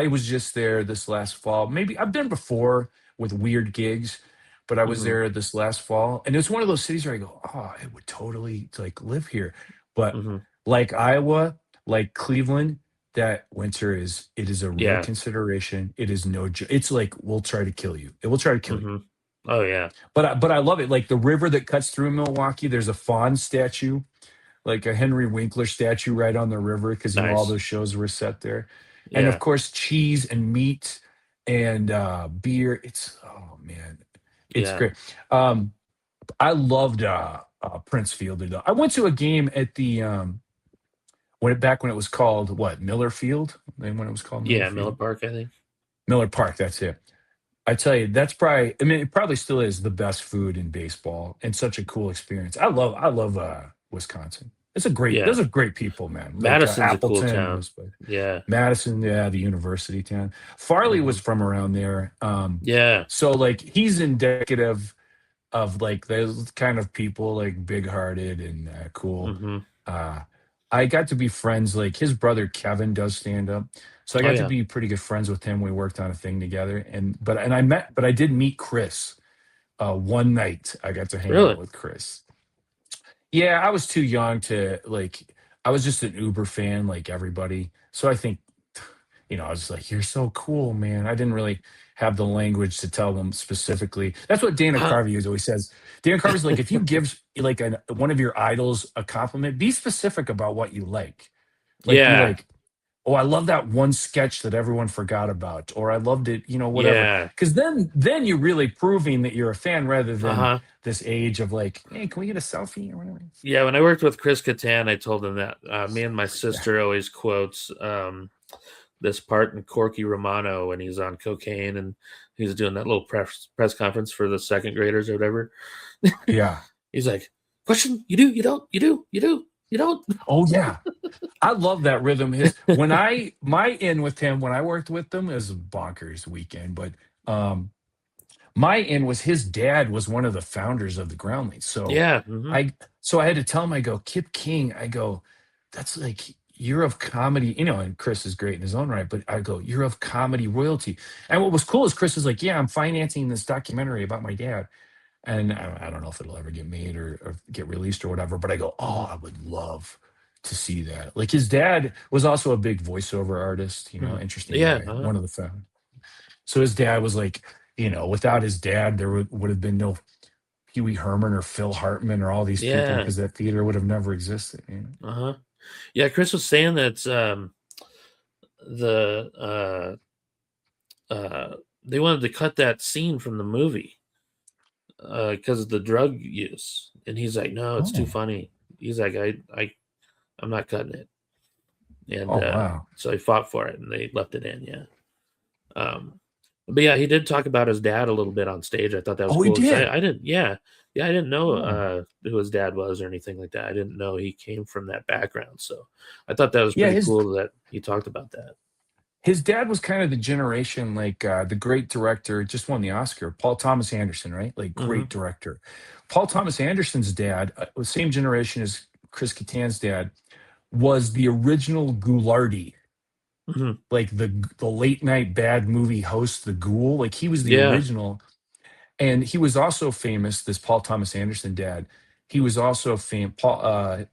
was just there this last fall. Maybe I've been before with weird gigs, but I was Hmm. there this last fall. And it's one of those cities where I go, oh, I would totally like live here. But Hmm. like Iowa, like Cleveland, that winter it is a real Yeah. consideration. It is no it's like we'll try to kill you. It will try to kill you. Hmm. Oh yeah. But I love it. Like the river that cuts through Milwaukee, there's a fawn statue, like a Henry Winkler statue right on the river because all Nice. those shows were set there. and of Yeah. course cheese and meat and beer. It's oh man, it's Yeah. great. I loved Prince Fielder though. I went to a game at the when it was called what, Miller Field. Then when it was called Miller Yeah. Miller Field, Park, I think. Miller Park. That's it. I tell you, that's probably. I mean, it probably still is the best food in baseball, and such a cool experience. I love Wisconsin. It's a great. Yeah. Those are great people, man. Like Madison's a cool Appleton and town. those places. Yeah. Madison, yeah, the university town. Farley was Hmm. from around there. Yeah. So like he's indicative of like those kind of people, like big-hearted and cool. Hmm. Uh, I got to be friends. Like his brother Kevin does stand up, so I Oh got to yeah. be pretty good friends with him. We worked on a thing together, but I did meet Chris one night. I got to hang out Really? with Chris. Yeah, I was too young to like. I was just an Uber fan, like everybody. So I think, I was like, "You're so cool, man." I didn't really have the language to tell them specifically. That's what Dana Huh. Carvey always says. Dana Carvey's like, if you give like one of your idols a compliment, be specific about what you like. Like, be Yeah. like, "Oh, I love that one sketch that everyone forgot about," or "I loved it," whatever. Yeah. Because then you're really proving that you're a fan rather Uh than huh. this age of like, "Hey, can we get a selfie?" or whatever. Yeah. When I worked with Chris Kattan, I told him that me and my Yeah. sister always quotes this part in Corky Romano when he's on cocaine and he's doing that little press conference for the second graders or whatever. Yeah. He's like, "Question, you do, you don't, you do, you do, you don't." Oh yeah. I love that rhythm. His when I my in with him when I worked with him, it was a bonkers weekend, but um my in was his dad was one of the founders of the Groundlings. Yeah. Hmm. I had to tell him, I go, Kip King, I go, that's like you're of comedy, and Chris is great in his own right, but I go, you're of comedy royalty. And what was cool is Chris is like, yeah, I'm financing this documentary about my dad. And I don't know if it'll ever get made or get released or whatever, but I go, oh, I would love to see that. Like his dad was also a big voiceover artist, Hmm. interesting Yeah. guy, one of the found. So his dad was like, without his dad, there would have been no Pee Wee Herman or Phil Hartman or all these people Yeah. because that theater would have never existed. Uh huh. Yeah. Chris was saying that the they wanted to cut that scene from the movie because of the drug use, and he's like, "No, it's too Oh, funny." He's like, I'm not cutting it," and oh wow. so he fought for it, and they left it in. Yeah. But yeah, he did talk about his dad a little bit on stage. I thought that was Oh, he cool because did. I didn't, yeah, I didn't know Oh. who his dad was or anything like that. I didn't know he came from that background, so I thought that was Yeah, pretty his cool that he talked about that. his dad was kind of the generation like the great director just won the Oscar, Paul Thomas Anderson, right? Like Hmm. great director. Paul Thomas Anderson's dad, was same generation as Chris Kattan's dad, was the original Ghoulardi, Hmm. like the late night bad movie host, the Ghoul. Like he was the Yeah. original. And he was also famous, this Paul Thomas Anderson dad. He was also famous,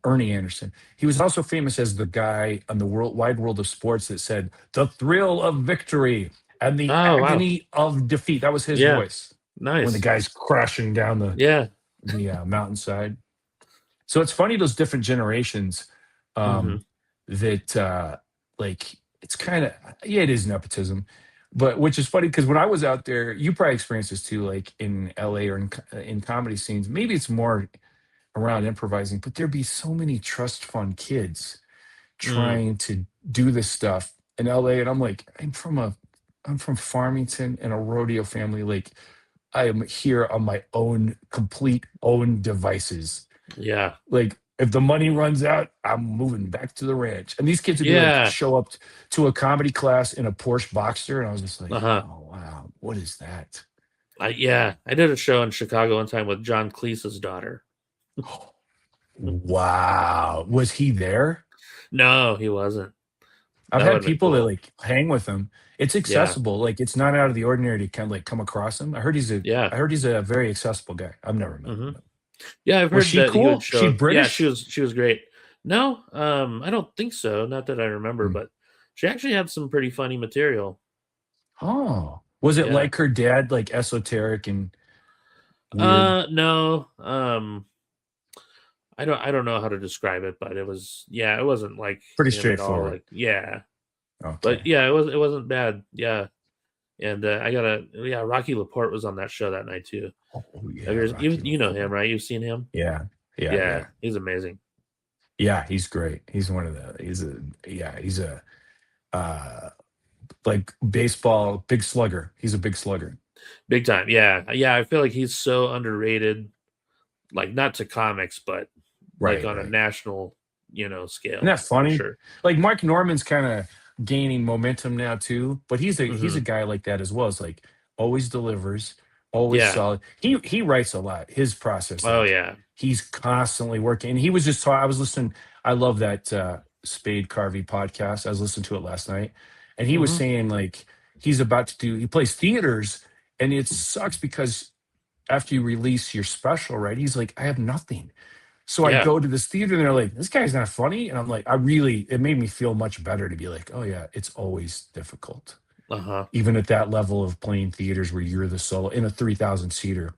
Ernie Anderson. He was also famous as the guy on the wide world of sports that said, "The thrill of victory and the Oh wow. agony of defeat." That was his Yeah. voice when the Nice. guy's crashing down Yeah. the mountainside. So it's funny those different generations Hmm. um, that like it's kind of yeah, it is nepotism, but which is funny because when I was out there, you probably experienced this too, like in LA or in comedy scenes. Maybe it's more around improvising, but there'd be so many trust fund kids Mm. trying to do this stuff in LA, and I'm like, I'm from Farmington and a rodeo family. Like I am here on my own, complete own devices. Yeah. Like if the money runs out, I'm moving back to the ranch. And these kids would be like, Yeah. show up to a comedy class in a Porsche Boxster, and I was just like, Uh huh. oh wow, what is that? I did a show in Chicago one time with John Cleese's daughter. Wow, was he there? No, he wasn't. I've That would had have been people that cool. like hang with him. It's Yeah. accessible. Like it's not out of the ordinary to kind of like come across him. Yeah. I heard he's a very accessible guy. I've never met him. Hmm. But. Yeah, I've Was heard she that he would cool? She show. Yeah, British? she was great. No, I don't think so. Not that I remember, Hmm. but she actually had some pretty funny material. Oh, was it Yeah. like her dad, like esoteric and weird? No. I don't know how to describe it, but it was, yeah, it wasn't like Pretty him at all. straightforward. Like, yeah. Okay. But yeah, it wasn't bad. Yeah, and Rocky Laporte was on that show that night too. Oh yeah, Rocky You know him, LaFleur. right? You've seen him. Yeah, yeah, Yeah, yeah, he's amazing. yeah. He's great. He's a uh like baseball big slugger. He's a big slugger. Big time. Yeah, yeah. I feel like he's so underrated. Like not to comics, but like Right, on a right. national, Isn't scale that for funny? sure. Like Mark Norman's kind of gaining momentum now too, but he's a Hmm. guy like that as well. It's like always delivers, always Yeah. solid. He writes a lot. His process, Oh like yeah. he's constantly working. And he was just I was listening. I love that Spade Carvey podcast. I was listening to it last night, and he was Hmm. saying like he plays theaters, and it sucks because after you release your special, right? He's like, I have nothing. So I Yeah. go to this theater and they're like, this guy's not funny. And I'm like, it made me feel much better to be like, oh yeah, it's always difficult. Uh huh. Even at that level of playing theaters where you're the solo in a 3,000 seater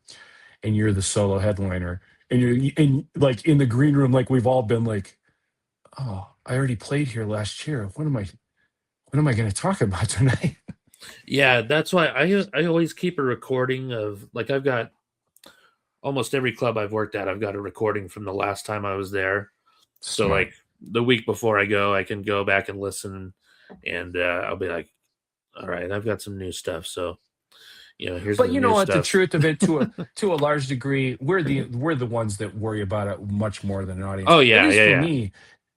and you're the solo headliner and you're in like in the green room, like we've all been like, oh, I already played here last year. What am I going to talk about tonight? Yeah, that's why I always keep a recording of like I've got almost every club I've worked at. I've got a recording from the last time I was there. So Smart. like the week before I go, I can go back and listen, and I'll be like, all right, I've got some new stuff. So here's But the you know new what? The stuff. truth of it, to a large degree, we're the ones that worry about it much more than an audience. Oh At yeah, least yeah, for yeah. me,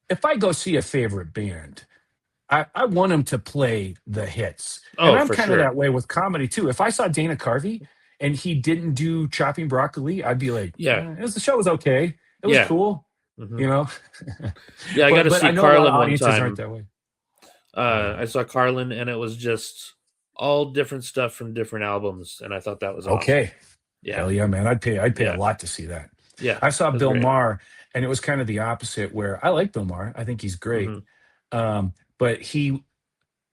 if I go see a favorite band, I want them to play the hits. And Oh, I'm for kind of sure. that way with comedy too. If I saw Dana Carvey and he didn't do Chopping Broccoli, I'd be like, Yeah, the show was okay. It was yeah. cool, Hmm. you know. Yeah, I got to But I see know a lot of Carlin one audiences aren't time. that way. Oh yeah. I saw Carlin, and it was just all different stuff from different albums, and I thought that was awesome. Okay. Yeah, Hell yeah, man. I'd pay a yeah, lot to see that. yeah. I saw That's Bill great. Maher and it was kind of the opposite where I like Bill Maher. I think he's great. Hmm. But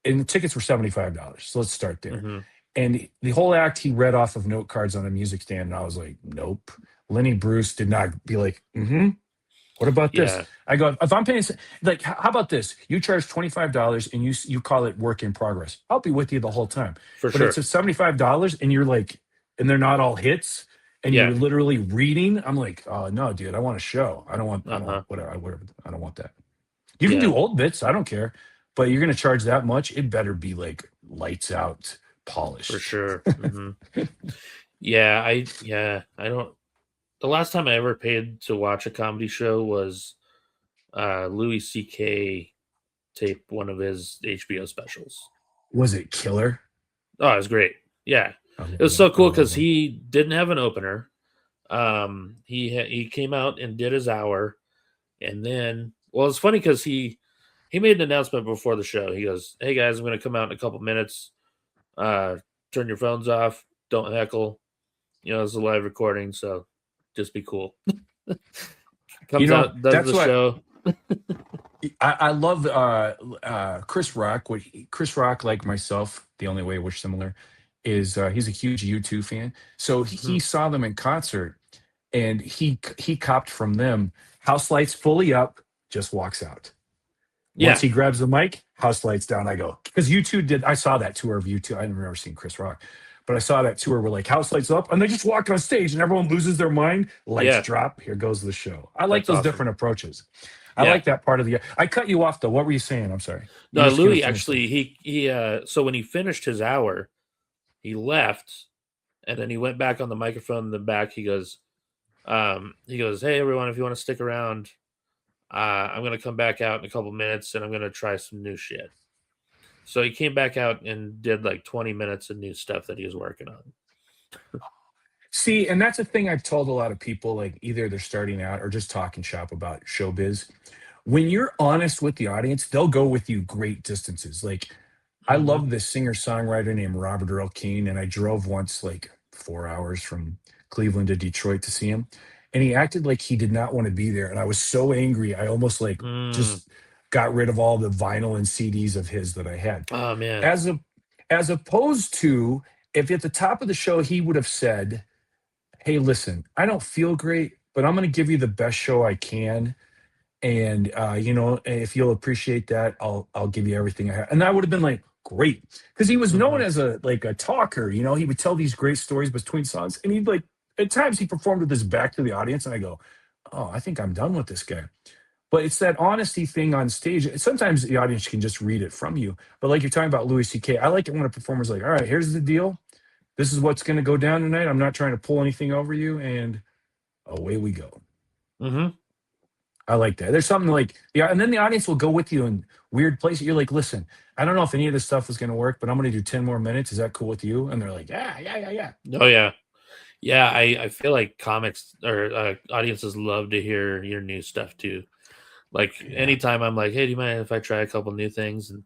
and the tickets were $75. So let's start there. Hmm. And the whole act he read off of note cards on a music stand. And I was like, nope. Lenny Bruce did not be like, what about this? Yeah, I go, if I'm paying, like, how about this? You charge $25 and you call it work in progress. I'll be with you the whole time. for But it's sure. a $75 and you're like, and they're not all hits and Yeah. you're literally reading. I'm like, oh no, dude, I want a show. Uh huh. Whatever. I don't want that. You can Yeah, do old bits. I don't care. But you're going to charge that much. It better be like lights out, for polished. sure. Hmm. I don't. The last time I ever paid to watch a comedy show was Louis C.K. tape one of his HBO specials. Was it killer? Oh, it was great. Yeah, I it was love so him. I cool love because him. he didn't have an opener. He came out and did his hour, and then it's funny because he made an announcement before the show. He goes, "Hey guys, I'm going to come out in a couple minutes. Uh, turn your phones off. Don't heckle. It's a live recording, so just be cool." You Comes know, out, does that's the what show. I love Chris Rock. Chris Rock, like myself, the only way we're similar is he's a huge U2 fan. So he Mhm. saw them in concert, and he copped from them. House lights fully up, just walks out. Once Yeah, he grabs the mic, house lights down. I go because U2 did. I saw that tour of U2. I've never seen Chris Rock, but I saw that tour where like house lights up, and they just walk on stage, and everyone loses their mind. Lights yeah, drop. Here goes the show. I like that's those awesome. different approaches. I Yeah. like that part of the. I cut you off though. What were you saying? I'm sorry. You No, were just gonna Louis finish that. actually he so when he finished his hour, he left and then he went back on the microphone in the back. He goes, "Hey everyone, if you want to stick around, I'm gonna come back out in a couple minutes and I'm gonna try some new shit." So he came back out and did like 20 minutes of new stuff that he was working on. See, and that's a thing I've told a lot of people. Like either they're starting out or just talking shop about showbiz. When you're honest with the audience, they'll go with you great distances. Like I Hmm. love this singer songwriter named Robert Earl Keen, and I drove once like 4 hours from Cleveland to Detroit to see him, and he acted like he did not want to be there, and I was so angry. I almost like Mm. just got rid of all the vinyl and CDs of his that I had. Oh man. As a as opposed to if at the top of the show he would have said, "Hey, listen, I don't feel great, but I'm going to give you the best show I can." and if you'll appreciate that, I'll give you everything I have. And I would have been like, great, because he was known Mhm. as a talker. He would tell these great stories between songs, and he'd like at times he performed with his back to the audience, and I go, oh, I think I'm done with this guy. But it's that honesty thing on stage. Sometimes the audience can just read it from you. But like you're talking about Louis C.K., I like it when a performer's like, all right, here's the deal. This is what's going to go down tonight. I'm not trying to pull anything over you, and away we go. Mhm. I like that. There's something like, yeah, and then the audience will go with you in weird places. You're like, listen, I don't know if any of this stuff is going to work, but I'm going to do 10 more minutes. Is that cool with you? And they're like, yeah, yeah, yeah, yeah. Oh yeah. Yeah, I feel like comics or audiences love to hear your new stuff too. Like Yeah, anytime I'm like, "Hey, do you mind if I try a couple new things?" And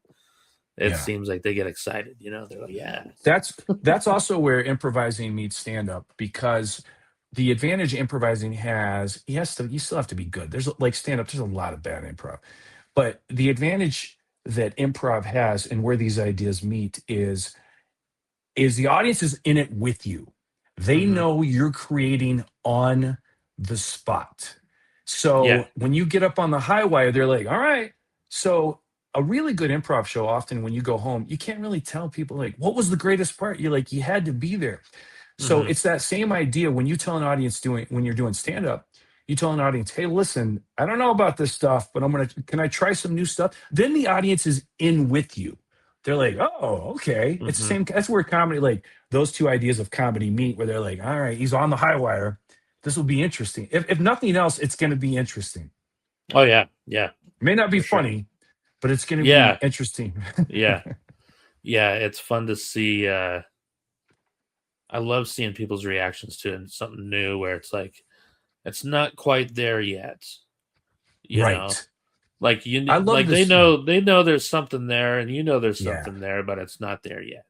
it yeah. seems like they get excited. They're like, "Yeah." That's also where improvising meets stand up, because the advantage improvising has, you still have to be good. There's like stand up, there's a lot of bad improv. But the advantage that improv has and where these ideas meet is the audience is in it with you. They Mhm. know you're creating on the spot. Yeah. So when you get up on the high wire, they're like, all right. So a really good improv show, often when you go home, you can't really tell people like, what was the greatest part? You're like, you had to be there. So Mhm. it's that same idea when you tell an audience when you're doing stand up, you tell an audience, hey, listen, I don't know about this stuff, but can I try some new stuff? Then the audience is in with you. They're like, oh, okay. It's the Mhm. same. That's where comedy, like those two ideas of comedy meet, where they're like, all right, he's on the high wire. This will be interesting. If nothing else, it's going to be interesting. Oh yeah. Yeah, It may not be for sure. funny, but it's going to be Yeah. interesting. Yeah. Yeah, it's fun to see I love seeing people's reactions to something new where it's like it's not quite there yet, you know? Right. Like I love like they this. know there's something there and there's Yeah. something there, but it's not there yet.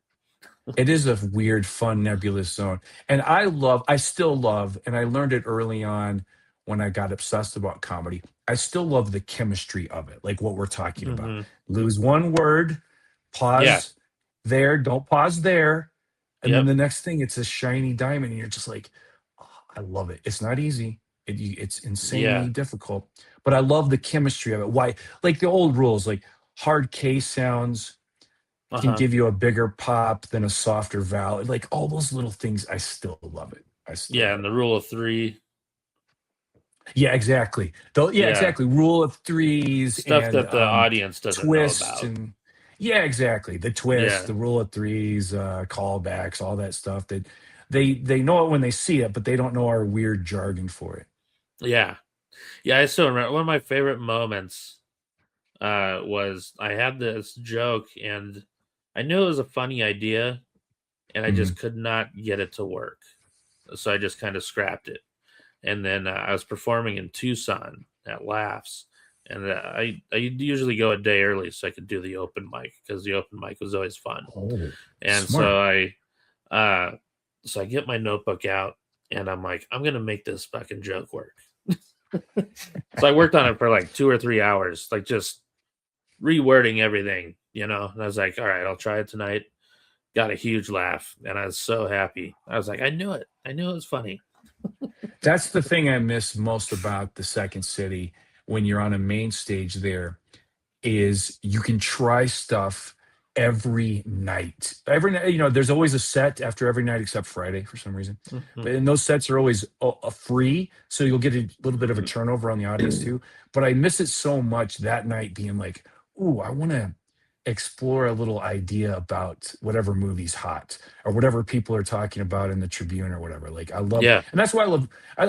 It is a weird, fun, nebulous zone. And I still love, and I learned it early on when I got obsessed about comedy. I still love the chemistry of it, like what we're talking about. Mhm. Lose one word, Yeah. pause there, don't pause there. And then Yep. the next thing, it's a shiny diamond. And you're just like, oh, I love it. It's not easy. It's insanely Yeah. difficult, but I love the chemistry of it. Why? Like the old rules, like hard K sounds can Uh-huh. give you a bigger pop than a softer vowel. Like all those little things, I still love it. I still Yeah, love and it. the rule of 3. Yeah, exactly. Though, yeah, Yeah. exactly. Rule of threes Stuff and that the audience doesn't know twists about. and yeah, exactly. The twist, Yeah. the rule of threes, callbacks, all that stuff that they know it when they see it, but they don't know our weird jargon for it. Yeah. Yeah, I still remember one of my favorite moments was I had this joke and I knew it was a funny idea and I just Mhm. could not get it to work. So I just kind of scrapped it. And then I was performing in Tucson at Laughs, and I usually go a day early so I could do the open mic because the open mic was always fun. Oh, And smart. uh, so I get my notebook out, and I'm like, I'm gonna make this fucking joke work. So I worked on it for like 2 or 3 hours, like just rewording everything, And I was like, all right, I'll try it tonight. Got a huge laugh, and I was so happy. I was like, I knew it. I knew it was funny. That's the thing I miss most about the Second City when you're on a main stage there is you can try stuff every night. Every night, there's always a set after every night except Friday for some reason. Mhm. But and those sets are always free, so you'll get a little bit of a turnover on the audience too. But I miss it so much that night being like, "Ooh, I want to explore a little idea about whatever movie's hot or whatever people are talking about in the Tribune or whatever." Like I love, Yeah. and that's why I love.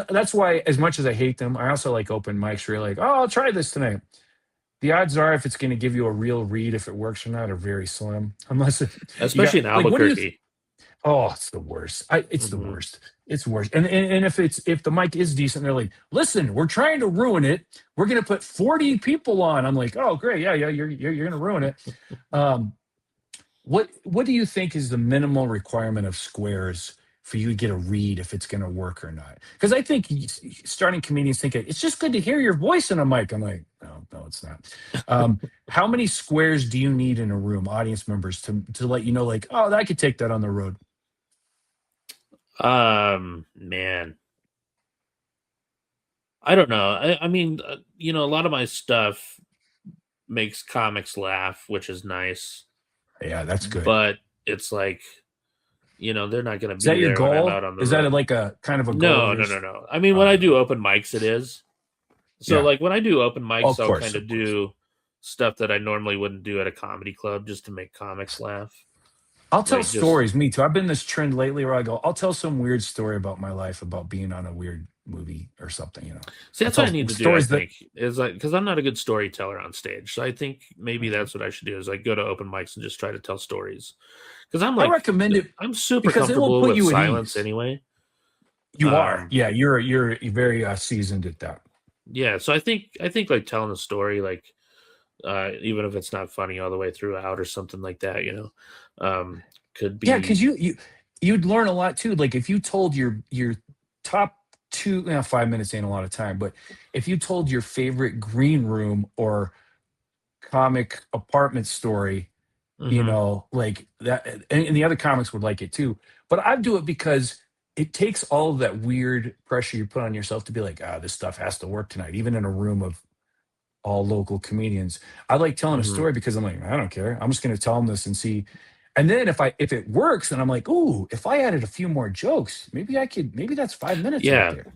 That's why, as much as I hate them, I also like open mics where you're like, "Oh, I'll try this tonight." The odds are, if it's going to give you a real read, if it works or not, are very slim. Unless you got Especially in like, what do you? Albuquerque. Oh, it's the worst. It's the Mhm. worst. It's worse. And if the mic is decent, they're like, listen, we're trying to ruin it. We're going to put 40 people on. I'm like, oh, great, yeah, yeah, you're going to ruin it. Um, what do you think is the minimal requirement of squares for you to get a read if it's going to work or not? Because I think starting comedians think it's just good to hear your voice in a mic. I'm like, no, it's not. How many squares do you need in a room, audience members, to let you know, like, oh, I could take that on the road? Man, I don't know. I mean, a lot of my stuff makes comics laugh, which is nice, Yeah, that's good. but it's like, they're not going to Is that be your there when I'm goal? out on the Is that road. like a kind of a goal of No, no, yours? no, no. I mean, when I Uh, do open mics, it is. So, yeah. like, when I do open Oh, mics, of I'll course, kind of of course. do stuff that I normally wouldn't do at a comedy club just to make comics laugh. I'll tell Like, just, stories. Me too. I've been this trend lately where I go, I'll tell some weird story about my life about being on a weird movie or something. see, I'll that's what tell I need to do, I stories that. think, is like, because I'm not a good storyteller on stage. So I think maybe that's what I should do is like go to open mics and just try to tell stories. Because I recommend it I'm super because it will comfortable put with you at silence ease. anyway. You are, Um, yeah. You're very seasoned at that. yeah. So I think like telling a story, like, even if it's not funny all the way throughout or something like that, um, could Yeah, because be, you'd learn a lot too. Like if you told your top two, 5 minutes ain't a lot of time, but if you told your favorite green room or comic apartment story, mhm. like that, and the other comics would like it too. But I do it because it takes all of that weird pressure you put on yourself to be like, this stuff has to work tonight, even in a room of all local comedians. I like telling a Mhm. story because I'm like, I don't care. I'm just going to tell them this and see. And then if it works, then I'm like, ooh, if I added a few more jokes, maybe that's 5 minutes right Yeah. there.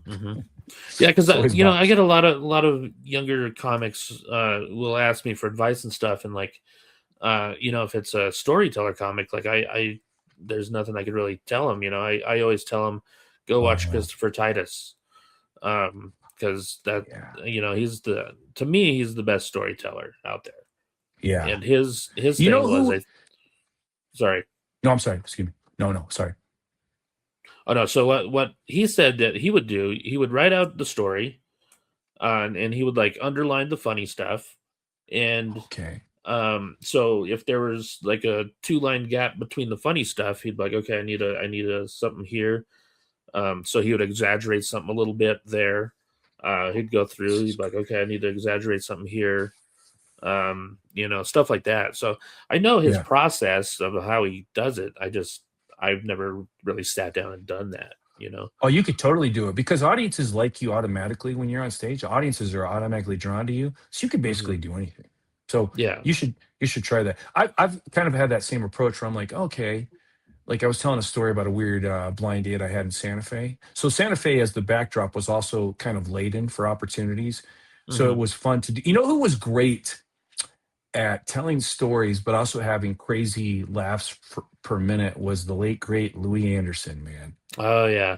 Yeah, because It's always about. I get a lot of younger comics will ask me for advice and stuff, and like, if it's a storyteller comic, like I there's nothing I could really tell them. I always tell them go watch uh, Christopher Titus, because that yeah, to me he's the best storyteller out there, yeah. and his You thing know was who? sorry. No, I'm sorry. Excuse me. No, sorry. Oh no, so what he said that he would do, he would write out the story, and he would like underline the funny stuff, and Okay. so if there was like a 2 line gap between the funny stuff, he'd be like, okay, I need a something here. So he would exaggerate something a little bit there. He'd go through, he'd be like, okay, I need to exaggerate something here. Stuff like that. So I know his Yeah. process of how he does it. I've never really sat down and done that. Oh, you could totally do it because audiences like you automatically when you're on stage. Audiences are automatically drawn to you, so you could Hmm. basically do anything. So Yeah. you should try that. I've kind of had that same approach where I'm like, okay, like I was telling a story about a weird blind date I had in Santa Fe. So Santa Fe, as the backdrop, was also kind of laden for opportunities. So it Hmm. was fun to do. You know who was great at telling stories, but also having crazy laughs per minute was the late great Louis Anderson, man. Oh yeah.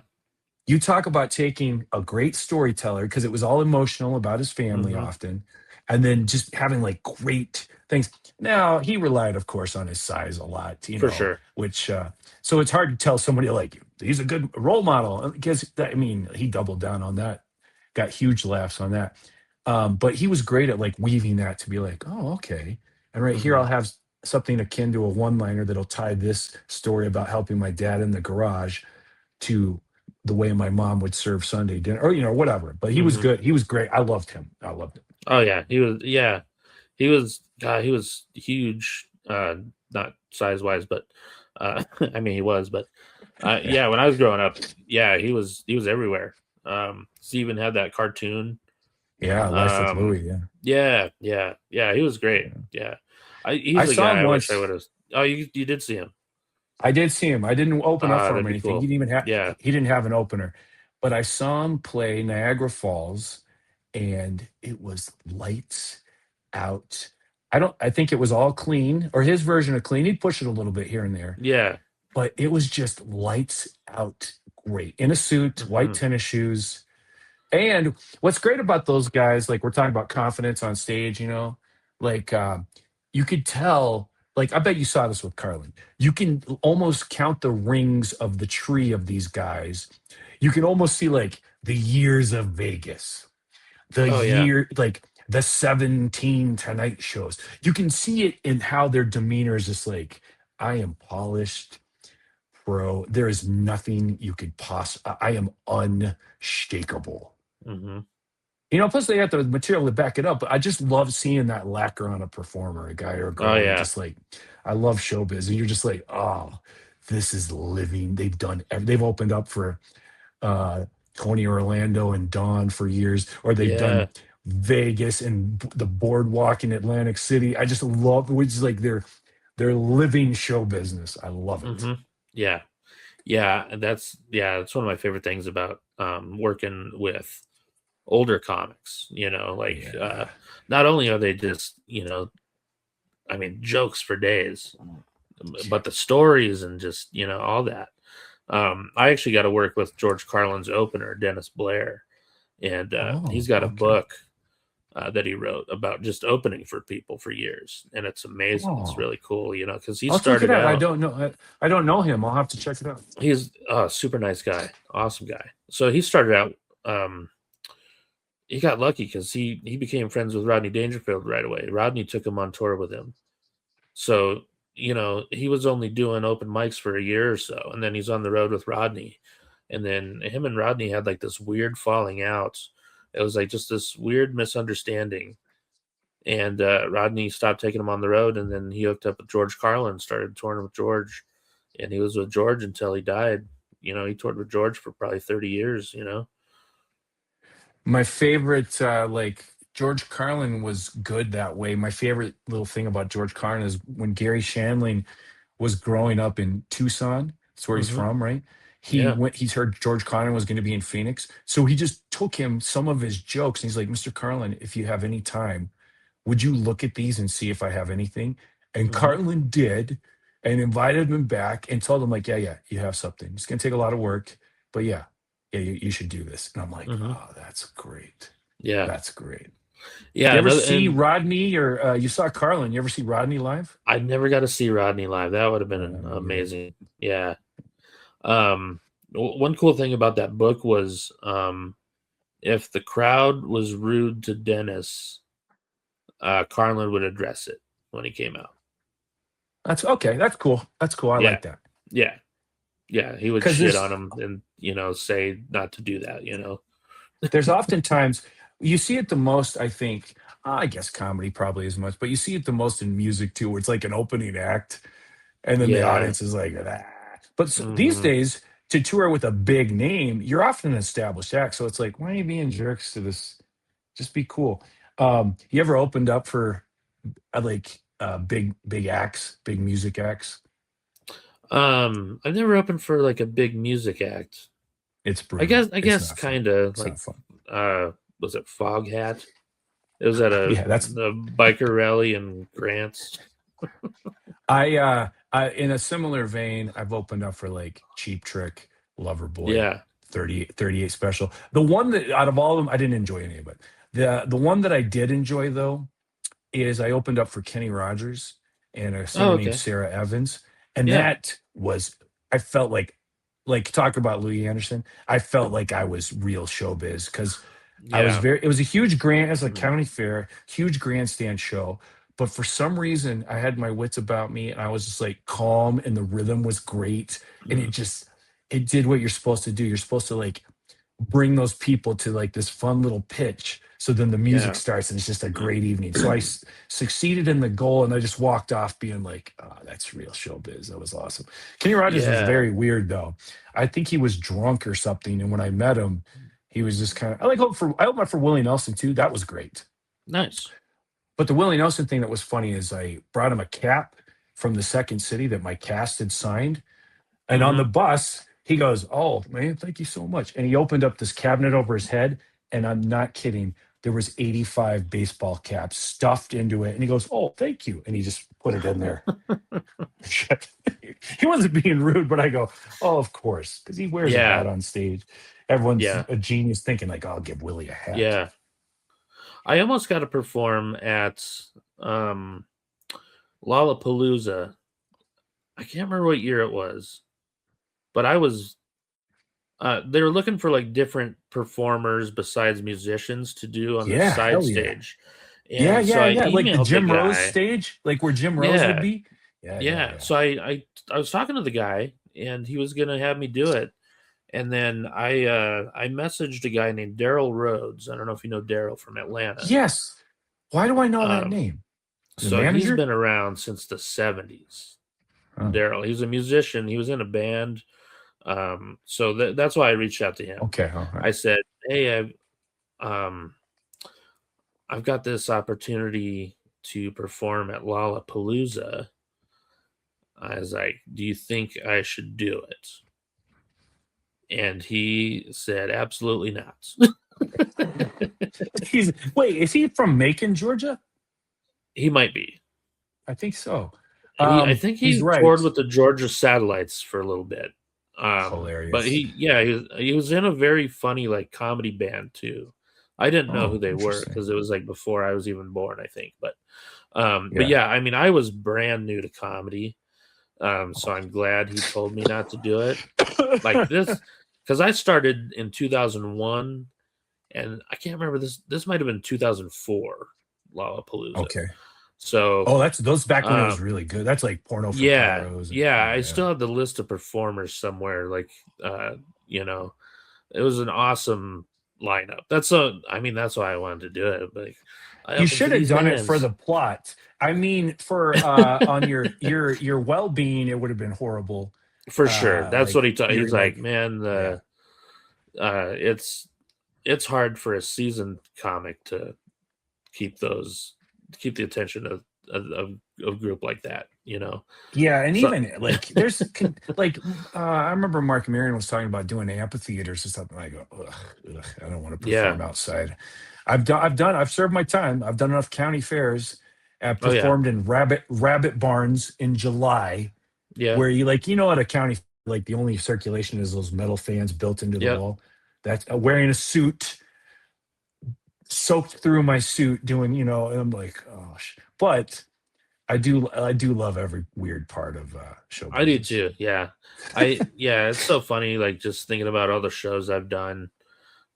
You talk about taking a great storyteller because it was all emotional about his family Hmm. often, and then just having like great things. Now he relied, of course, on his size a lot, For sure. which so it's hard to tell somebody like he's a good role model because I mean he doubled down on that, got huge laughs on that. But he was great at like weaving that to be like, oh, okay. And right here Hmm. I'll have something akin to a one-liner that'll tie this story about helping my dad in the garage to the way my mom would serve Sunday dinner or whatever. But he was Hmm. good. He was great. I loved him. I loved him. Oh yeah. He was. Yeah. He was huge. Not size wise, but I mean he was, but Yeah. yeah. When I was growing up, yeah, he was everywhere. He even had that cartoon. Yeah, Life with Um, Louie. Yeah. yeah, yeah, yeah. He was great. Yeah, I he's the saw guy him I wish I once. would have. Oh, you did see him. I did see him. I didn't open up for him That'd or be anything. He cool. didn't even have Yeah. he didn't have an opener. But I saw him play Niagara Falls and it was lights out. I think it was all clean or his version of clean. He'd push it a little bit here and there, Yeah. but it was just lights out great. In a suit, white Hmm. tennis shoes. And what's great about those guys, like we're talking about confidence on stage, like you could tell, like I bet you saw this with Carlin. You can almost count the rings of the tree of these guys. You can almost see like the years of Vegas, Oh yeah. like the 17 Tonight shows. You can see it in how their demeanor is just like, I am polished, bro. There is nothing you could I am unshakable. Hmm. Plus they got the material to back it up. But I just love seeing that lacquer on a performer, a guy or a Oh girl. You're yeah. just like, I love showbiz, and you're just like, oh, this is living. They've opened up for Tony Orlando and Dawn for years, or they've Yeah. done Vegas and the boardwalk in Atlantic City. I just love, which is like their living show business. I love it. Hmm. Yeah. Yeah. And that's one of my favorite things about working with older comics, like Yeah. not only are they just, I mean, jokes for days, but the stories and just, all that. I actually got to work with George Carlin's opener, Dennis Blair, and he's Oh, got a okay. book that he wrote about just opening for people for years, and it's amazing. It's Oh, really cool, because he I'll check it started out. I out. don't know. I don't know him. I'll have to check it out. He's a super nice guy, awesome guy. So he started out. He got lucky because he became friends with Rodney Dangerfield right away. Rodney took him on tour with him. So, he was only doing open mics for a year or so, and then he's on the road with Rodney. And then him and Rodney had like this weird falling out. It was like just this weird misunderstanding. And Rodney stopped taking him on the road, and then he hooked up with George Carlin, started touring with George, and he was with George until he died. He toured with George for probably 30 years. My favorite, like George Carlin was good that way. My favorite little thing about George Carlin is when Gary Shandling was growing up in Tucson. That's where he's Hmm. from, right? He Yeah. went. He's heard George Carlin was going to be in Phoenix, so he just took him some of his jokes, and he's like, "Mr. Carlin, if you have any time, would you look at these and see if I have anything?" And Hmm. Carlin did, and invited him back and told him like, "Yeah, yeah, you have something. It's going to take a lot of work, but yeah, yeah, you should do this." And I'm like, Hmm. "Oh, that's great. Yeah. That's great." You Yeah. ever Another, see and Rodney or you saw Carlin? You ever see Rodney live? I never got to see Rodney live. That would have been Me either. amazing. Yeah. One cool thing about that book was if the crowd was rude to Dennis, Carlin would address it when he came out. That's okay. That's cool. That's cool. I Yeah, like that yeah, yeah. He would because shit on him and say not to do that. there's oftentimes you see it the most. I think I guess comedy probably as much, but you see it the most in music too, where it's like an opening act, and then the Yeah. audience is like, ah. But these Hmm. days, to tour with a big name, you're often an established act. So it's like, why are you being jerks to this? Just be cool. You ever opened up for big acts, big music acts? I've never opened for like a big music act. It's I guess brutal. I It's guess not fun. kind of It's like not fun. was it Foghat? It was at Yeah, that's the biker rally in Grants. I in a similar vein, I've opened up for like Cheap Trick, Loverboy, Yeah. 38 Special. The one that out of all of them, I didn't enjoy any of it. The one that I did enjoy though is I opened up for Kenny Rogers and a Oh, singer named okay. Sarah Evans, and Yeah. that was I felt like talk about Louis Anderson. I felt like I was real showbiz because I was Yeah. very. It was a huge grand. It was a Mhm. county fair, huge grandstand show. But for some reason, I had my wits about me, and I was just like calm, and the rhythm was great, and Mhm. it did what you're supposed to do. You're supposed to like bring those people to like this fun little pitch. So then the music Yeah. starts, and it's just a great evening. So I succeeded in the goal, and I just walked off being like, "Oh, that's real showbiz. That was awesome." Kenny Rogers was Yeah. very weird though. I think he was drunk or something, and when I met him, he was just kind of. I opened up for Willie Nelson too. That was great. Nice. But the Willie Nelson thing that was funny is I brought him a cap from the second city that my cast had signed, and on the Mhm. bus, he goes, "Oh, man, thank you so much." And he opened up this cabinet over his head, and I'm not kidding. There was 85 baseball caps stuffed into it. And he goes, "Oh, thank you." And he just put it in there. He wasn't being rude, but I go, "Oh, of course," because he wears a hat Yeah. on stage. Everyone's Yeah. a genius thinking like, "I'll give Willie a hat." Yeah. I almost got to perform at um Lollapalooza. I can't remember what year it was, but I was they were looking for like different performers besides musicians to do on the Yeah, side hell yeah. stage. Yeah, And so yeah, I yeah. Like the emailed the Jim Rose guy. stage, like where Jim Rose would Yeah. be. Yeah, yeah, Yeah. yeah. So I was talking to the guy and he was gonna have me do it. And then I messaged a guy named Daryl Rhodes. I don't know if you know Daryl from Atlanta. Yes. Why do I know that Um, name? The so he's manager? been around since the 70s. Oh, Daryl. He's a musician. He was in a band. So that's why I reached out to him. Okay. All right. I said, "Hey, I've got this opportunity to perform at Lollapalooza." I was like, "Do you think I should do it?" And he said, "Absolutely not." Wait, is he from Macon, Georgia? He might be. I think so. I think He's he right. toured with the Georgia Satellites for a little bit. But Hilarious. he was in a very funny like comedy band too. I didn't know who Oh, they were interesting. because it was like before I was even born, I think. But Yeah. yeah, I mean, I was brand new to comedy, so I'm glad he told me not to do it like this because I started in 2001, and I can't remember this. This might have been 2004 Lollapalooza. Okay. So Oh, that's those back when it was um, really good. That's like porno for yeah, pyros. yeah, I Yeah. still have the list of performers somewhere. Like, you know, it was an awesome lineup. I mean, that's why I wanted to do it. Like, I You open for should have these done it for bands. the plot. I mean, for on your well being, it would have been horrible. For sure. That's Like what he taught. you're He's like, like, man, yeah. it's hard for a seasoned comic to keep the attention of a group like that, you know. Yeah, and So even like like I remember Mark Maron was talking about doing amphitheaters or something. I go, ugh, I don't want to yeah. perform outside. I've served my time. I've done enough county fairs. I've Oh yeah. performed in rabbit barns in July, Yeah. where at a county like the only circulation is those metal fans built into the Yep. wall. That's wearing a suit, soaked through my suit, doing and I'm like, oh, but I do love every weird part of show I do business. too. Yeah. Yeah, it's so funny like just thinking about all the shows I've done.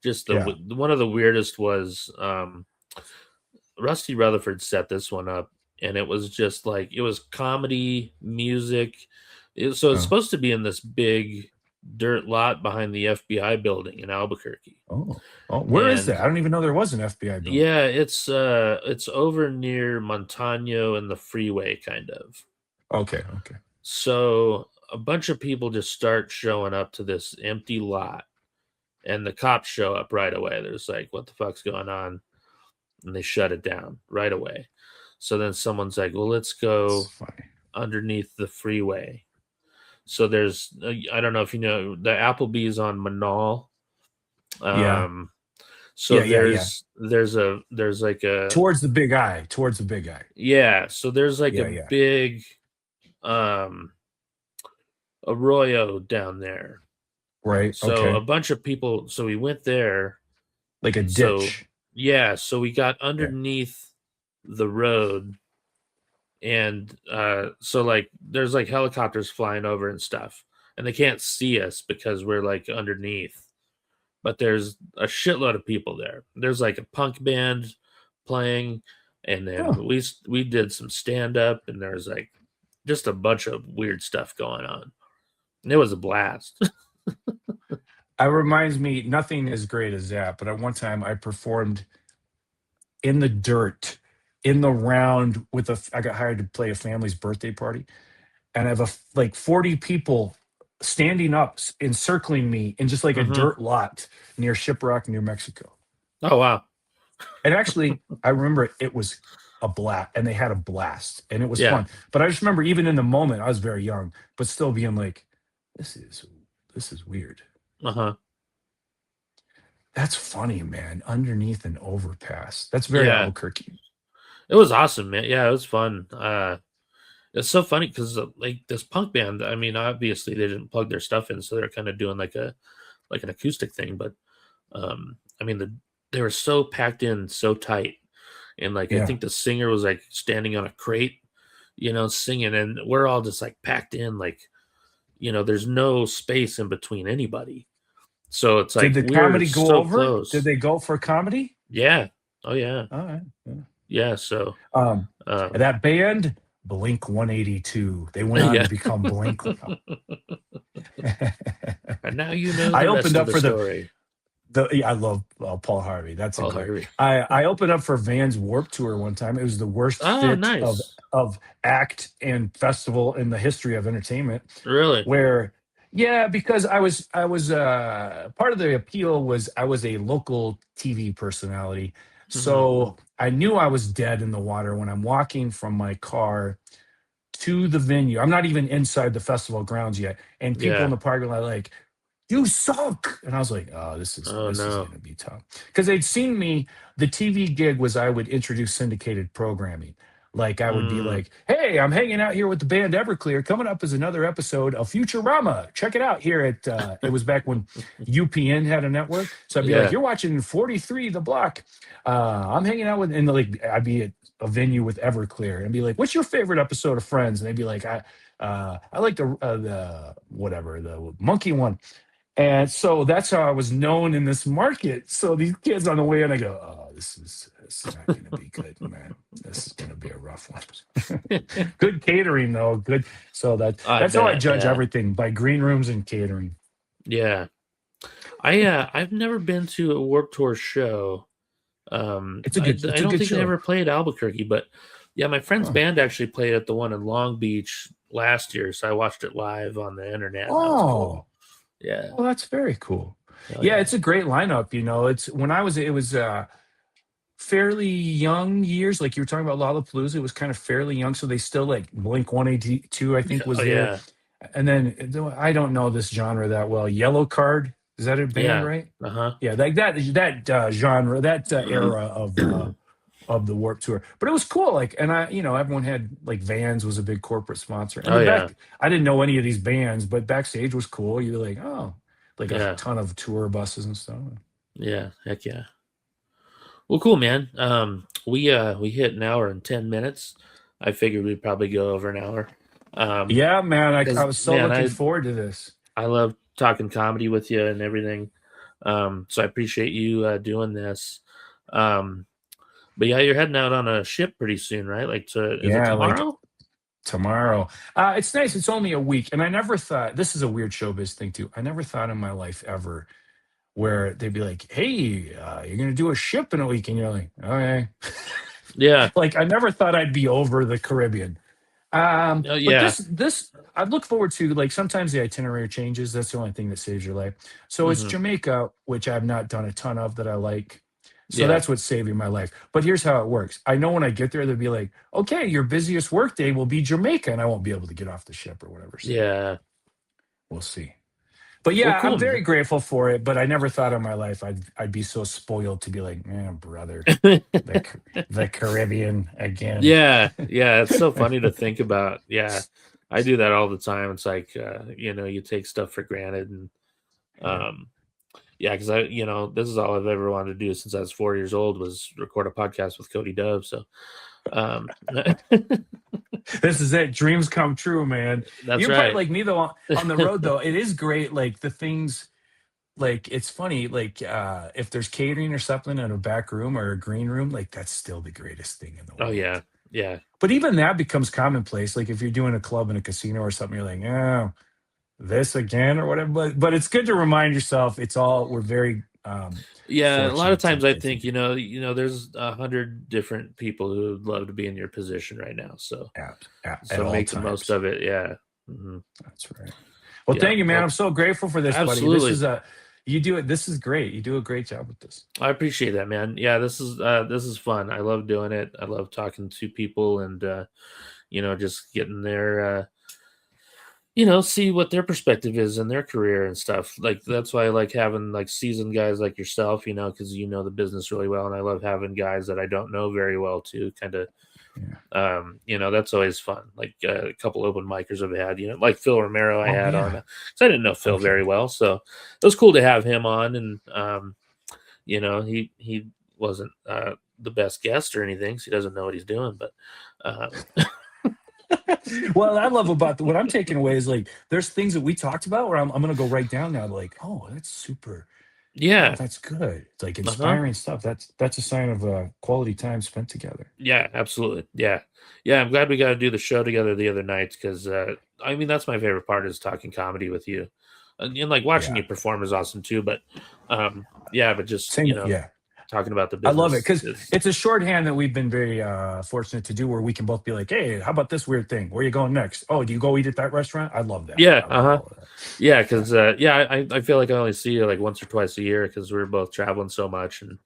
Just Yeah. one of the weirdest was Rusty Rutherford set this one up, and it was just like it was comedy, music. So it's Uh, supposed to be in this big dirt lot behind the FBI building in Albuquerque. oh, where is And that? I don't even know there was an FBI building. yeah, it's over near Montano and the freeway kind of. Okay, okay. So a bunch of people just start showing up to this empty lot, and the cops show up right away. There's like, what the fuck's going on? And they shut it down right away. So then someone's like, well, let's It's go funny. underneath the freeway. So there's, I don't know if you know, the Applebee's on Manal. Yeah, So yeah. there's like a, Towards the big eye. Towards the big eye. yeah. So there's like Yeah, a yeah. big um arroyo down there. Right. So a Okay. bunch of people. So we went there. Like a So ditch. yeah. So we got Yeah. underneath the road, and so like there's like helicopters flying over and stuff, and they can't see us because we're like underneath. But there's a shitload of people there. There's like a punk band playing, and then Oh, we did some stand up, and there's like just a bunch of weird stuff going on. And it was a blast. that reminds me. Nothing as great as that. But at one time, I performed in the dirt, in the round with I got hired to play a family's birthday party, and I have like 40 people standing up, encircling me in just like a Hmm. dirt lot near Shiprock, New Mexico. Oh wow. And actually, I remember it was a blast, and they had a blast, and it was Yeah. fun. But I just remember, even in the moment, I was very young, but still being like, "This is weird." Uh-huh. That's funny, man. Underneath an overpass. That's very Yeah. Albuquerque. It was awesome, man. Yeah, it was fun. It's so funny because like this punk band, I mean, obviously they didn't plug their stuff in, so they're kind of doing like an acoustic thing. But I mean, they were so packed in, so tight, and like I Yeah. think the singer was like standing on a crate, singing, and we're all just like packed in, like there's no space in between anybody. So it's Did like the we're comedy go so over? Did close. they go for comedy? Yeah. Oh yeah. All right. Yeah. Yeah. So Um, um, that band, Blink 182. They went on yeah. to become Blink. And now you know I the opened rest of up the for story. I love Paul Harvey. That's a Paul great. Harvey. I opened up for Vans Warp Tour one time. It was the worst Oh, fit of nice. of act and festival in the history of entertainment. Really? Where, Yeah, because I was part of the appeal was I was a local TV personality. Mm-hmm. So I knew I was dead in the water when I'm walking from my car to the venue. I'm not even inside the festival grounds yet. And people in Yeah. the parking lot are like, you suck. And I was like, oh, Oh this is no. gonna be tough. Because they'd seen me, the TV gig was I would introduce syndicated programming. Like I would be Mm, like, hey, I'm hanging out here with the band Everclear. Coming up is another episode of Futurama. Check it out here at it was back when UPN had a network. So I'd be like, yeah. you're watching 43 The Block. I'm hanging out with, and like I'd be at a venue with Everclear and be like, what's your favorite episode of Friends? And they'd be like, I like the whatever, the monkey one. And so that's how I was known in this market. So these kids on the way in, I go, oh, this is not going to be good, man. This is going to be a rough one. Good catering though, good. So I that's how I bet. judge Yeah. everything, by green rooms and catering. Yeah. I've never been to a Warped Tour show. I It's a don't good think they show. ever played Albuquerque, but yeah, my friend's Huh. band actually played at the one in Long Beach last year, so I watched it live on the internet, and that was cool. Oh, Yeah. well, that's very cool. Oh Yeah, yeah. it's a great lineup. It's when I was, it was fairly young years. Like you were talking about Lollapalooza, it was kind of fairly young. So they still like Blink 182, I Yeah. think, Oh was there. yeah. And then I don't know this genre that well. Yellow Card, is that a band, Yeah. right? Uh-huh. Yeah, like that genre, that era of the Warp Tour. But it was cool. Like, and everyone had like Vans was a big corporate sponsor. And Oh the yeah. back, I didn't know any of these bands, but backstage was cool. You're like, oh, like a Yeah. ton of tour buses and stuff. Yeah. Heck yeah. Well, cool, man. We hit an hour and 10 minutes. I figured we'd probably go over an hour. Yeah, man, I Because was so man, looking I forward to this. I love talking comedy with you and everything. So I appreciate you doing this. Um, but yeah, you're heading out on a ship pretty soon, right? Is it Yeah, like tomorrow? tomorrow. It's nice. It's only a week. And I never thought, this is a weird showbiz thing too. I never thought in my life ever where they'd be like, hey, you're going to do a ship in a week. And you're like, okay. Yeah. Like, I never thought I'd be over the Caribbean. Oh But yeah. I look forward to, like, sometimes the itinerary changes. That's the only thing that saves your life. So it's Hmm. Jamaica, which I've not done a ton of that I like. So Yeah. that's what's saving my life. But here's how it works. I know when I get there, they'll be like, okay, your busiest work day will be Jamaica, and I won't be able to get off the ship or whatever. So Yeah. we'll see. But Well, yeah, I'm cool, very man. grateful for it. But I never thought in my life I'd be so spoiled to be like, man, brother, the the Caribbean again. Yeah. Yeah. It's so funny to think about. Yeah. I do that all the time. It's like, you take stuff for granted. And, Yeah. um, yeah, because this is all I've ever wanted to do since I was 4 years old was record a podcast with Cody Dove. So, um, This is it. Dreams come true, man. that's You're probably right. like me though on the road though. It is great. Like the things, like it's funny. Like if there's catering or something in a back room or a green room, like that's still the greatest thing in the Oh world. yeah. Yeah. But even that becomes commonplace. Like if you're doing a club in a casino or something, you're like, oh, this again or whatever. But it's good to remind yourself it's all we're very Yeah, a lot of fortunate times I to think, there's 100 different people who would love to be in your position right now. So, at all make the most times. of it. Yeah. Hmm. That's right. Well, Yeah. thank you, man. I'm Well, so grateful for this, buddy. absolutely. You do it. This is great. You do a great job with this. I appreciate that, man. Yeah, this is fun. I love doing it. I love talking to people and just getting their see what their perspective is in their career and stuff. Like that's why I like having like seasoned guys like yourself, because you know the business really well, and I love having guys that I don't know very well too. Kind of, Yeah. that's always fun. Like a couple open micers I've had, like Phil Romero I Oh had on, yeah. 'cause I didn't know Phil Okay. very well, so it was cool to have him on, and he wasn't the best guest or anything, so he doesn't know what he's doing, but. Um, Well, I love about what I'm taking away is like there's things that we talked about where I'm gonna go right down now. Like, oh, that's super. Oh, yeah. that's good. It's like Uh-huh. inspiring stuff. That's a sign of quality time spent together. Yeah, absolutely. Yeah. Yeah, I'm glad we got to do the show together the other night because, that's my favorite part is talking comedy with you. And like watching Yeah. you perform is awesome too. But, yeah, but just, Same. Yeah. talking about the I love it business because is it's a shorthand that we've been very fortunate to do, where we can both be like, "Hey, how about this weird thing? Where you going next? Oh, do you go eat at that restaurant?" I love that. yeah, I love all of that. yeah, Yeah, because I feel like I only see you like once or twice a year because we're both traveling so much, and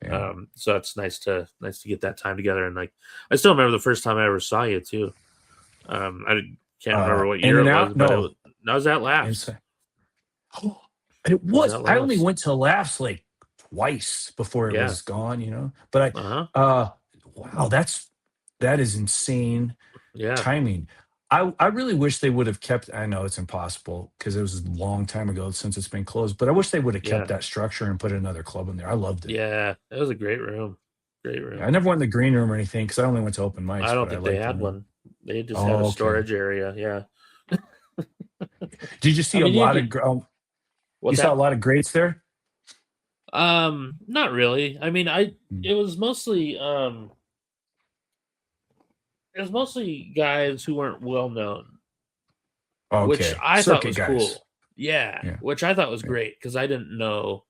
yeah. so it's nice to get that time together. And like I still remember the first time I ever saw you too. I can't remember what In year and it was, out? but No, that was at Laughs. inside. Oh, it It was was. at I only Laughs. went to Laughs like twice before it Yeah. was gone, you know. But Uh-huh. wow, that is insane Yeah. timing. I really wish they would have kept. I know it's impossible because it was a long time ago since it's been closed. But I wish they would have kept Yeah. that structure and put another club in there. I loved it. Yeah. It was a great room. Great Yeah, room. I never went in the green room or anything because I only went to open I mics. don't But I think they liked the had room. one. They just had a Oh, okay. storage area. Yeah. Did you I see a mean, you lot of? could. You What's saw a that? lot of greats there. Not really. I mean, Hmm. it was mostly guys who weren't well known, which Okay, I thought circuit was guys. cool. Yeah, Yeah. which I thought was Yeah. great because I didn't know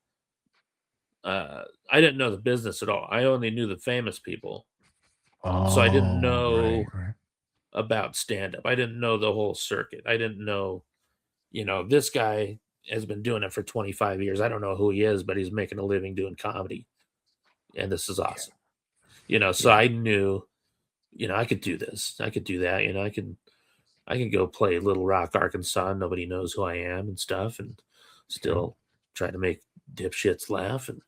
the business at all. I only knew the famous people. So I didn't Oh, right, know right. about stand up. I didn't know the whole circuit. I didn't know, this guy has been doing it for 25 years. I don't know who he is, but he's making a living doing comedy. And this is Yeah, awesome. So yeah. I knew, I could do this. I could do that. I can go play Little Rock, Arkansas. And nobody knows who I am and stuff, and Yeah. still try to make dipshits laugh. And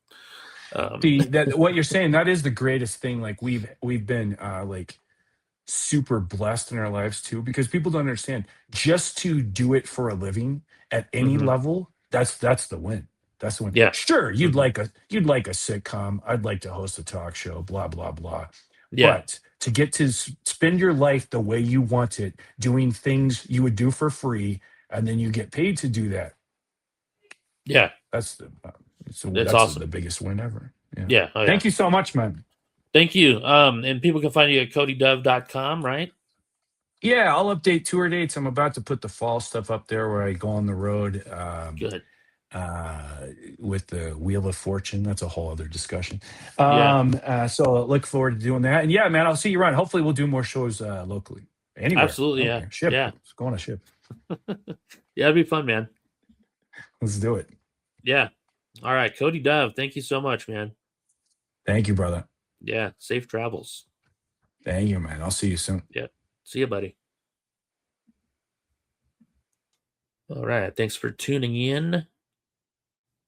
See that what you're saying, that is the greatest thing. Like we've been like super blessed in our lives too, because people don't understand just to do it for a living at any mhm, level, that's the win. That's the win. yeah, Sure, hmm you'd like a sitcom. I'd like to host a talk show, blah, blah, blah. yeah, But to get to spend your life the way you want it, doing things you would do for free, and then you get paid to do that, yeah. that's the It's that's awesome. the biggest win ever. Yeah. Yeah. Oh yeah. Thank you so much, man. Thank you. And people can find you at codydove.com, right? Yeah, I'll update tour dates. I'm about to put the fall stuff up there where I go on the road Good. uh, with the Wheel of Fortune. That's a whole other discussion. Yeah. So I look forward to doing that. And yeah, man, I'll see you around. Hopefully, we'll do more shows locally, anywhere. I Absolutely. don't Yeah. care. Ship. Yeah. Let's go on a ship. Yeah. It'd be fun, man. Let's do it. Yeah. All right. Cody Dove. Thank you so much, man. Thank you, brother. Yeah. Safe travels. Thank you, man. I'll see you soon. Yeah. See you, buddy. All right. Thanks for tuning in.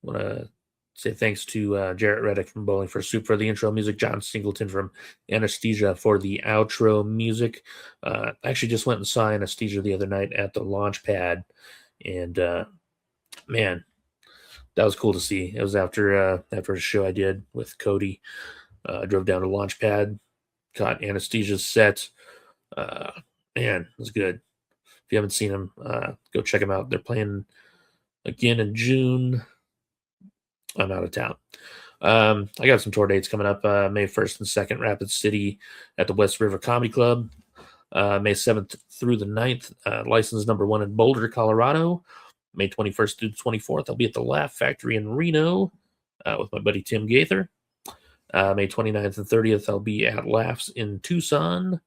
Want to say thanks to Jarrett Reddick from Bowling for Soup for the intro music, John Singleton from Anesthesia for the outro music. I actually just went and saw Anesthesia the other night at the launch pad, and man, that was cool to see. It was after a show I did with Cody. I drove down to Launchpad, caught Anesthesia's set. Man, it was good. If you haven't seen them, go check them out. They're playing again in June. I'm out of town. I got some tour dates coming up May 1st and 2nd, Rapid City at the West River Comedy Club. May 7th through the 9th, license number 1 in Boulder, Colorado. May 21st through the 24th, I'll be at the Laugh Factory in Reno with my buddy Tim Gaither. May 29th and 30th, I'll be at Laughs in Tucson.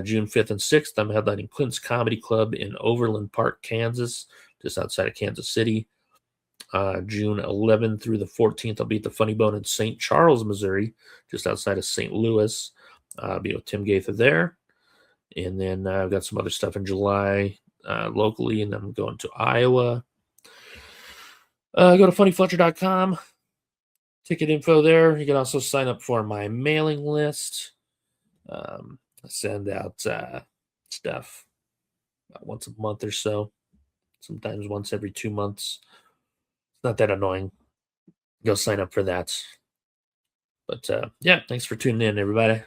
June 5th and 6th, I'm headlining Clint's Comedy Club in Overland Park, Kansas, just outside of Kansas City. June 11th through the 14th, I'll be at the Funny Bone in St. Charles, Missouri, just outside of St. Louis. I'll be with Tim Gaither there. And then I've got some other stuff in July locally, and I'm going to Iowa. Go to funnyfletcher.com. Ticket info there. You can also sign up for my mailing list. I send out stuff about once a month or so, sometimes once every 2 months. It's not that annoying. Go sign up for that. But yeah, thanks for tuning in, everybody.